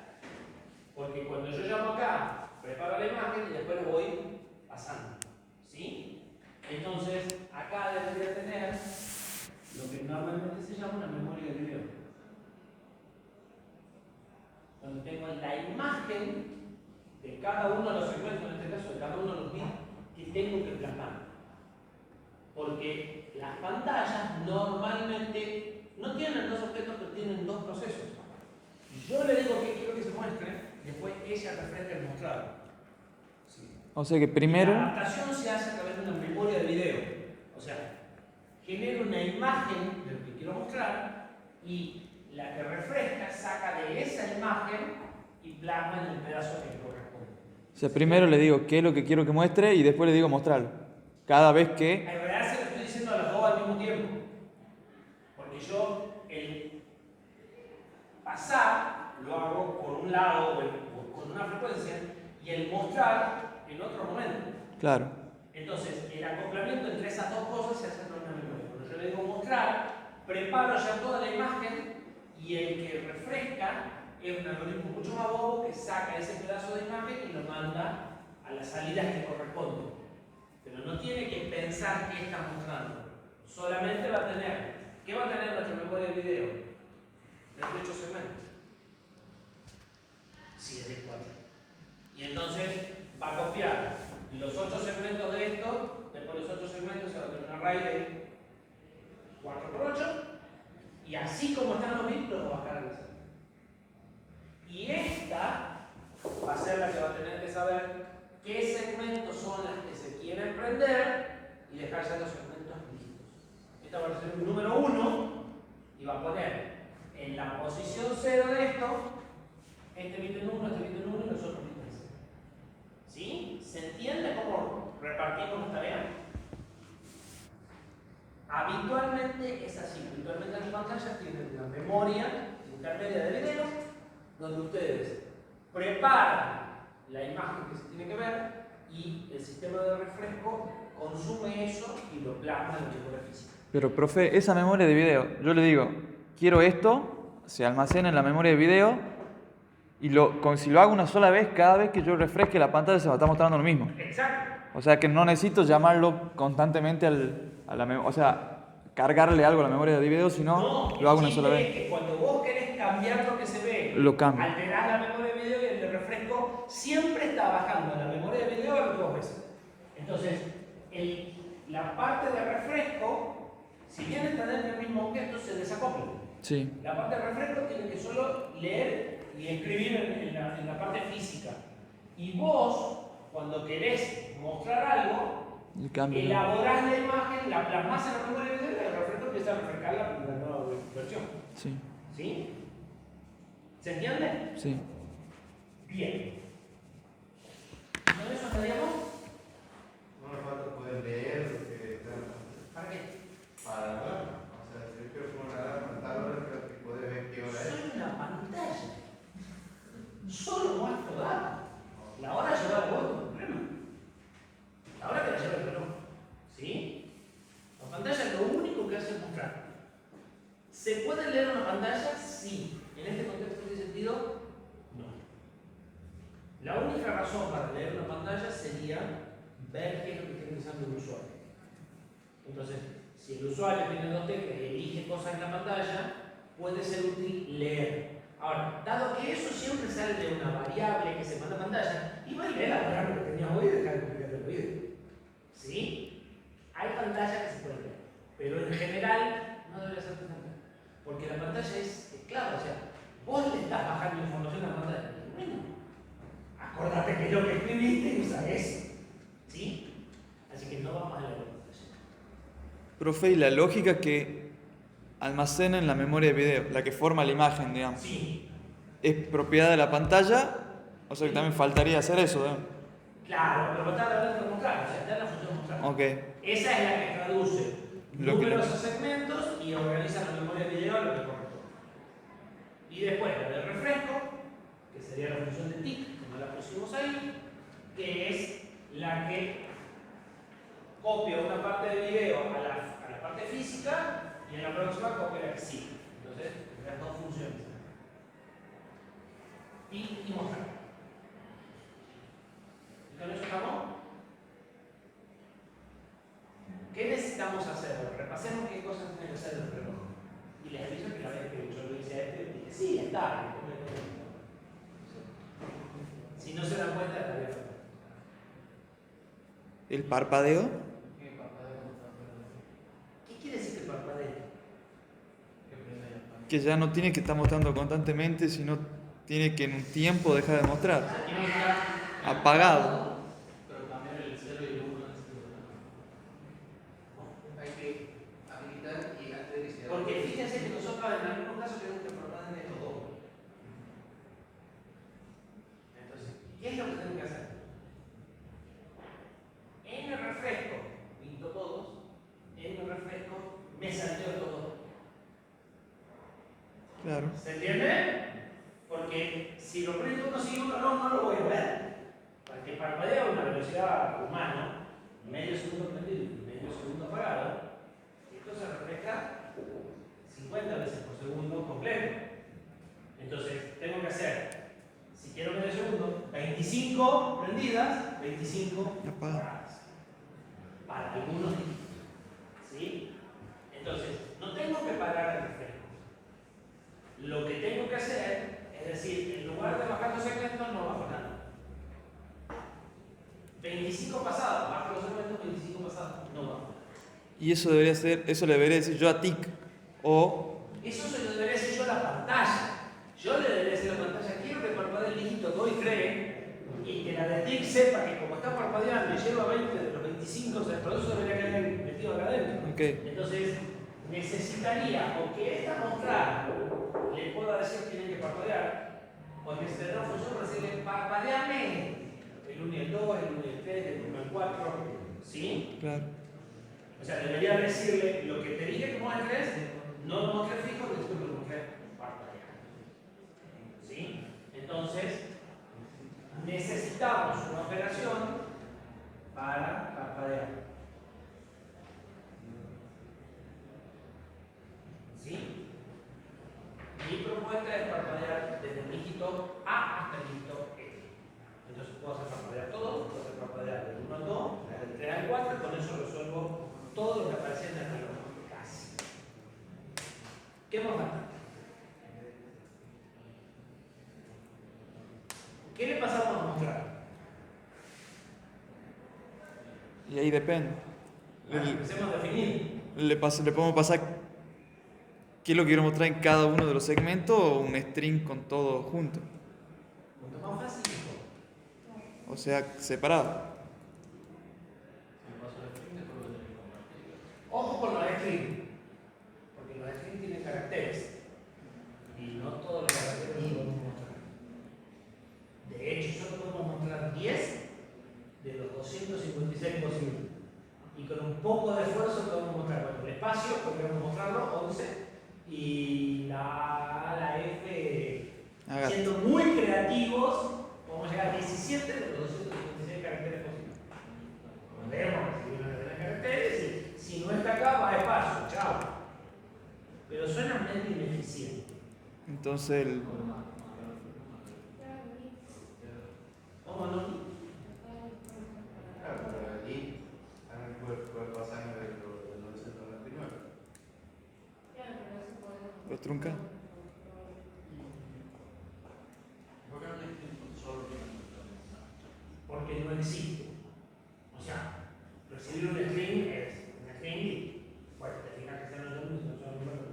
Porque cuando yo llamo acá, preparo la imagen y después lo voy pasando. ¿Sí? Entonces, acá debería tener lo que normalmente se llama una memoria de video. Donde tengo la imagen de cada uno de los segmentos, en este caso de cada uno de los bits, que tengo que plasmar. Porque las pantallas normalmente no tienen dos objetos, pero tienen dos procesos. Yo le digo que quiero que se muestre, después ella refresca el mostrado. ¿Sí? O sea que primero... La adaptación se hace a través de una memoria de video. O sea, genero una imagen de lo que quiero mostrar y la que refresca saca de esa imagen y plasma en el pedazo que corresponde. O sea, primero le digo qué es lo que quiero que muestre y después le digo mostrarlo. Cada vez que... En realidad se lo estoy diciendo a los dos al mismo tiempo. Porque yo el pasar lo hago por un lado o con una frecuencia y el mostrar en otro momento. Claro. Entonces, el acoplamiento entre esas dos cosas se hace con una memoria. Cuando yo le digo mostrar, preparo ya toda la imagen y el que refresca es un algoritmo mucho más bobo que saca ese pedazo de imagen y lo manda a las salidas que corresponden. Pero no tiene que pensar qué está mostrando. Solamente va a tener, ¿qué va a tener nuestra memoria de video? 38 segmentos. Si es de 4. Y entonces va a copiar los 8 segmentos el número 1 y va a poner en la posición 0 de esto, este bit en 1, este bit en 1 y los otros bits en 0. ¿Sí? ¿Se entiende cómo repartimos las tareas? Habitualmente es así. Habitualmente las pantallas tienen la memoria intermedia de video, donde ustedes preparan la imagen que se tiene que ver y el sistema de refresco consume eso y lo plasma en la memoria física. Pero, profe, esa memoria de video, yo le digo, quiero esto, se almacena en la memoria de video y si lo hago una sola vez, cada vez que yo refresque la pantalla se va a estar mostrando lo mismo. Exacto. O sea que no necesito llamarlo constantemente a la memoria, o sea, cargarle algo a la memoria de video, sino lo hago una sola vez. Es que cuando vos querés cambiar lo que se ve, Lo cambio. alterás la memoria de video y el de refresco siempre está bajando a la memoria de video a lo que vos ves. Entonces, la parte de refresco, si bien está dentro del mismo objeto, se desacopla. Sí. La parte de refresco tiene que solo leer y escribir en la parte física. Y vos, cuando querés mostrar algo, El cambio. elaborás la imagen, la plasmás en la memoria de video y el refresco empieza a refrescar la nueva versión. Sí. ¿Sí? ¿Se entiende? Sí. Bien. ¿Con eso estaríamos? No me falta poder leer lo que está. ¿Para qué? Para hablar. O sea, si yo quiero poner una alarma en tal hora, creo que poder ver qué hora es. Soy una pantalla. Solo muestro datos. La hora lleva el voto, no problema. La hora que la lleva el reloj. ¿Sí? La pantalla lo único que hace es mostrar. ¿Se puede leer una pantalla? Sí. En este contexto tiene sentido, no. La única razón para leer una pantalla sería ver qué es lo que está pensando el usuario. Entonces, si el usuario tiene dos teclas y elige cosas en la pantalla, puede ser útil leer. Ahora, dado que eso siempre sale de una variable que se manda a pantalla, y va a leer la variable que teníamos hoy y dejar de copiar el video. ¿Sí? Hay pantallas que se pueden leer, pero en general no debería ser tan grande. Porque la pantalla es clave, o sea, vos le estás bajando información a la pantalla. Bueno, acordate que lo que escribiste usa eso. ¿Sí? Así que no vamos a leer la pantalla. Profe, y la lógica que almacena en la memoria de video, la que forma la imagen, digamos, Sí. ¿es propiedad de la pantalla? O sea que también faltaría hacer eso, ¿eh? Claro, pero está hablando de mostrar, o sea, está en la función mostrar. Ok. Esa es la que traduce Lo que números a segmentos y organiza la memoria de video a lo que corresponde. Y después la de refresco, que sería la función de tick, como la pusimos ahí, que es la que copia una parte de video a la parte física y en la próxima copia la que sigue. Entonces, las dos funciones. Y mostrar. ¿Y con eso estamos? ¿Qué necesitamos hacer? Repasemos qué cosas tiene que hacer el reloj. Y les aviso que la vez que yo lo hice a este, dije, sí, está. Si no se dan cuenta, estaría falta. ¿El parpadeo? ¿Qué quiere decir que parpadee? Que ya no tiene que estar mostrando constantemente, sino tiene que en un tiempo dejar de mostrar. Apagado. Pero cambiar el 0 y el 1 Hay que habilitar y antes de que se Porque fíjense que nosotros en algunos casos queremos que parpadeen estos dos. Entonces, ¿qué es lo que tengo que hacer? En el refresco, pinto todos, en el refresco me salteo estos dos. Claro. ¿Se entiende? Porque si lo prendo uno sigue uno no lo voy a ver. Porque parpadea a una velocidad humana, medio segundo prendido y medio segundo apagado, esto se refresca 50 veces por segundo completo. Entonces, tengo que hacer, si quiero medio segundo, 25 prendidas, 25 apagadas. Para algunos dígitos. ¿Sí? Entonces, no tengo que parar el refresco. Lo que tengo que hacer es decir, en lugar de bajar los segmentos, no bajo nada. 25 pasados, bajo los segmentos, 25 pasados, no bajo nada. Y eso debería ser, eso le debería decir yo a TIC. O Eso se lo debería decir yo a la pantalla. Yo le debería decir a la pantalla, quiero que parpadee el dígito 2 y 3 y que la de TIC sepa que como está parpadeando y lleva 20 de los 25, o sea, el producto debería quedar metido acá adentro. okay. Entonces, necesitaría o que esta mostrada le pueda decir que tienen que parpadear, o necesitaría una función para decirle parpadeame el 1 y el 2, el 1 y el 3, el 1 y el 4, ¿sí? Claro. O sea, debería decirle lo que te dije que muestres, no lo mostré fijo, después lo mostré parpadear. ¿Sí? Entonces, necesitamos una operación para parpadear. ¿Sí? Mi propuesta es parpadear desde el dígito A hasta el dígito E. Entonces puedo hacer parpadear todo, puedo hacer parpadear del 1 al 2, del 3 al 4, y con eso resuelvo todo lo que aparece en el reloj. Casi. ¿Qué más falta? ¿Qué le pasamos a mostrar? Y ahí depende. Empecemos a definir. Le podemos pasar qué es lo que quiero mostrar en cada uno de los segmentos o un string con todo junto. Mucho más fácil. O sea, separado. Ojo con los strings, porque los strings tienen caracteres y no todos los caracteres los podemos mostrar. De hecho, solo podemos mostrar 10 de los 256 posibles. Y con un poco de esfuerzo podemos mostrar, bueno, el espacio, podríamos mostrarlo 11, y la F, Haga. siendo muy creativos, podemos llegar a 17 de los 256 caracteres posibles. Podemos recibir una cantidad de caracteres y si no está acá, va a espacio, chao. Pero suena medio ineficiente. Entonces, ¿Cómo no? Claro, pero allí también puede pasarme de los 999. los trunca. ¿Por qué no es solo Porque no existe. O sea, recibir un string es un string y, bueno, te fijas que sean los números, no son los números,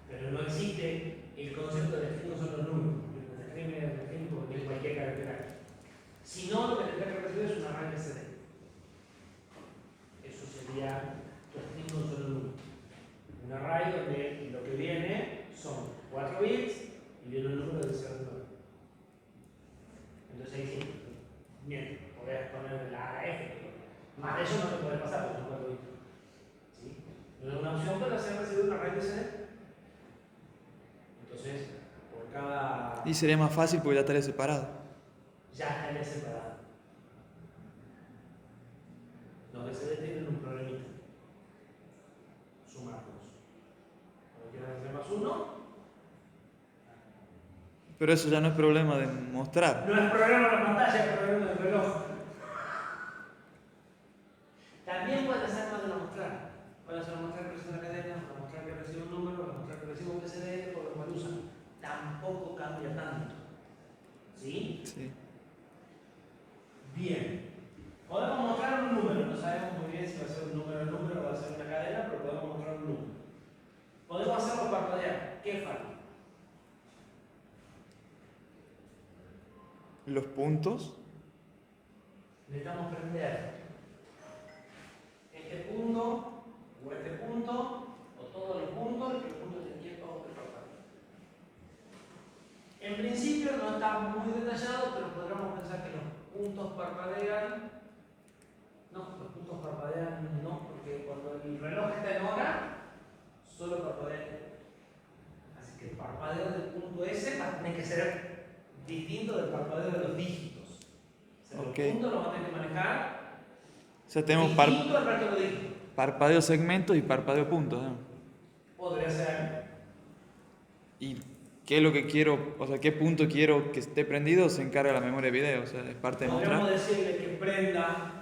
pero no existe el concepto de string no son los números. El string es un string porque tiene cualquier carácter. Si no, lo que tendrás que recibir es un array CD. Eso sería tu string con solo número. Un array donde lo que viene son 4 bits y viene un número de 0 al 9. Entonces ahí sí, bien, podés poner la F. Más de eso no te podés pasar porque son 4 bits. ¿Sí? No es una opción para hacer recibir un array de CD. Entonces, por cada. Y sería más fácil porque ya estaría separado. Ya estaría separado. Los de CD tienen un problemita. Sumar 2. Cuando quieras hacer más 1, Pero eso ya no es problema de mostrar. no es problema de la pantalla, es problema del reloj. También puede ser más de no mostrar. Puede ser mostrar que recibe una cadena, o mostrar que recibe un número, o mostrar que recibe un PCD, o lo cual usa. Tampoco cambia tanto. ¿Sí? Sí. Bien. Podemos mostrar un número, no sabemos muy bien si va a ser un número o va a ser una cadena, pero podemos mostrar un número. Podemos hacerlo parpadear. ¿Qué falta? Los puntos. Necesitamos prender este punto, o este punto, o todos los puntos, que los puntos estén quietos o que parpadeen. En principio no está muy detallado, pero podríamos pensar que los puntos parpadean. No, los puntos parpadean no, porque cuando el reloj está en hora, solo parpadea. Así que el parpadeo del punto S va a tener que ser distinto del parpadeo de los dígitos. O sea, Ok. los puntos los van a tener que manejar O sea, tenemos distinto al resto de los dígitos. parpadeo segmentos y parpadeo puntos, ¿no? Podría ser. Y qué es lo que quiero, o sea, qué punto quiero que esté prendido, se encarga la memoria de video, o sea, es parte de Podríamos mostrar. decirle que prenda.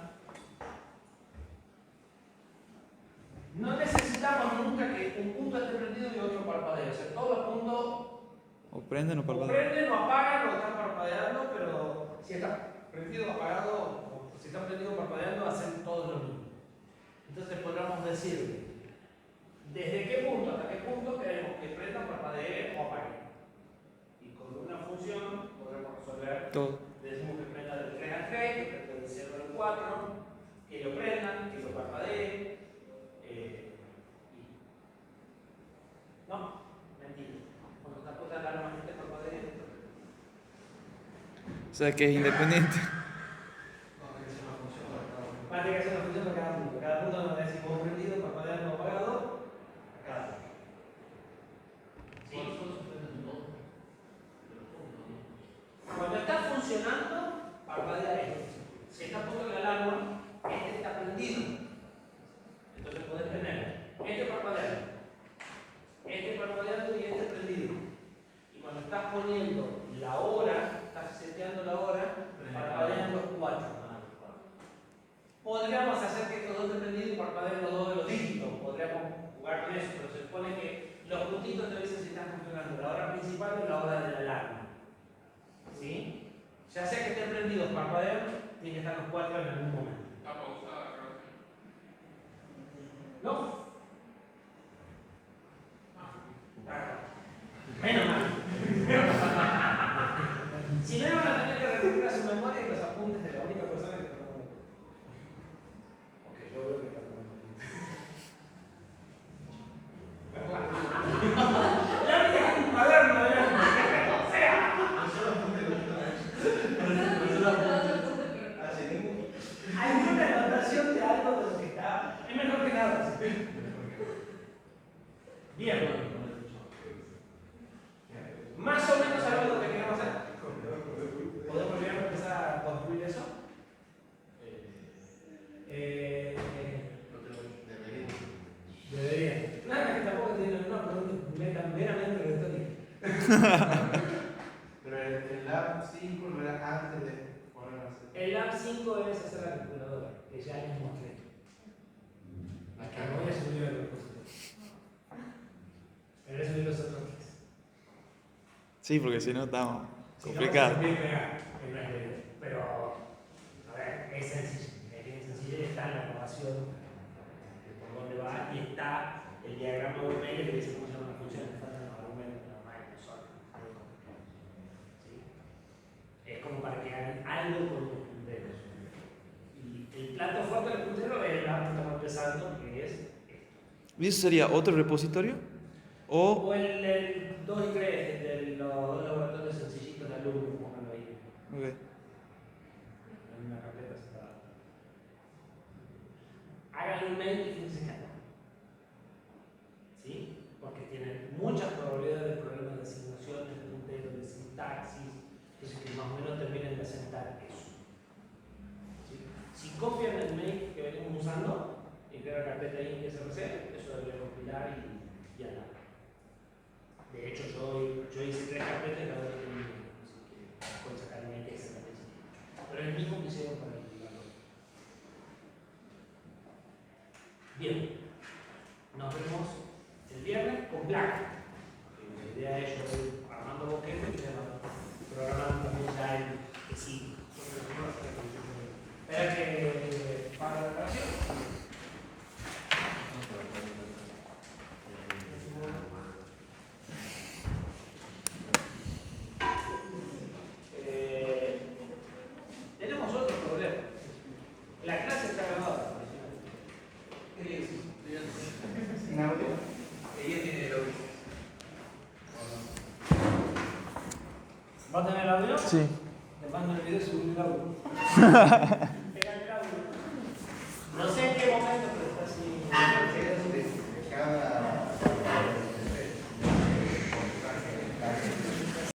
No necesitamos nunca que un punto esté prendido y otro parpadee. O sea, todos los puntos O prenden o o parpadean. prenden o apagan o están parpadeando, pero si está prendido o apagado, o si está prendido o parpadeando, hacen todos lo mismo. Entonces podríamos decirle desde qué punto hasta qué punto queremos que prenda, parpadee o apague. Y con una función podremos resolver. Todo. Le decimos que prenda del 3 al 3, que prenda del 0 al 4, que lo prendan, que lo parpadeen. O sea, que es independiente. Va a tener que hacer una función para cada punto. Cada punto nos va a decir modo prendido, parpadeando o apagado. A cada punto. ¿Sí? Cuando está funcionando, parpadea esto. Si está puesto la alarma, este está prendido. Entonces podés tener este parpadeando y este prendido. Y cuando estás poniendo la hora, estás seteando la hora, parpadean los 4. Podríamos hacer que estos dos estén prendidos y parpadeen los dos de los dígitos. Podríamos jugar con eso, pero se supone que los puntitos te dicen si están funcionando la hora principal o la hora de la alarma. ¿Sí? Ya sea que estén prendidos parpadeando, tienen que estar los 4 en algún momento. ¿Está pausada la grabación? ¿No? Menos mal. Si no, van a tener que recurrir a su memoria y los apuntes de la única persona que está tomando. Ok, yo veo que está tomando. La única cuaderno de o sea. Hay una anotación de algo de lo que está. Es mejor que nada. Bien. Más o menos sabemos lo que queremos hacer. ¿Podemos llegar a empezar a construir eso? Debería. Nada, que tampoco tiene una pregunta meramente retórica. Pero el lab 5 no era antes de poner a hacer. El lab 5 es hacer la calculadora, que ya les mostré. Acá no voy a subir el repositorio. Pero voy a subir los otros kits. Sí, porque si no estamos Si no, complicados. se puede pegar, que no es la idea. Pero, a ver, es sencillo. Es bien sencillo, está en la ecuación de por dónde va y está el diagrama de Meier que dice cómo se llama la función. Le faltan los argumentos, normal, no son. ¿Sí? Es como para que hagan algo con los punteros. Y el plato fuerte del puntero es el lab que estamos empezando, que es esto. ¿Y eso sería otro repositorio? O O el 2 y 3, el de los dos laboratorios sencillitos de alumnos, pónganlo ahí. ok. En una carpeta separada. Hagan un mail y fíjense acá. ¿Sí? Porque tienen muchas probabilidades de problemas de asignaciones, de punteros, de sintaxis, entonces que más o menos terminen de asentar eso. ¿Sí? Si copian el mail que venimos usando y crean la carpeta ahí en SRC, eso debería compilar y andar. De hecho, yo hice 3 carpetas y cada una tiene un número, así que pueden sacar el mail que es el pero es el mismo que hicieron para el valor. Bien, nos vemos el viernes con placa. La idea es yo voy armando boquetes y programando también ya el que sí. Espera que para la grabación. Tenemos otro problema. La clase está grabada. ¿Qué le dices? ¿Sin audio? Ella tiene el audio. ¿Va a tener audio? Sí. Le mando el video y subir el audio.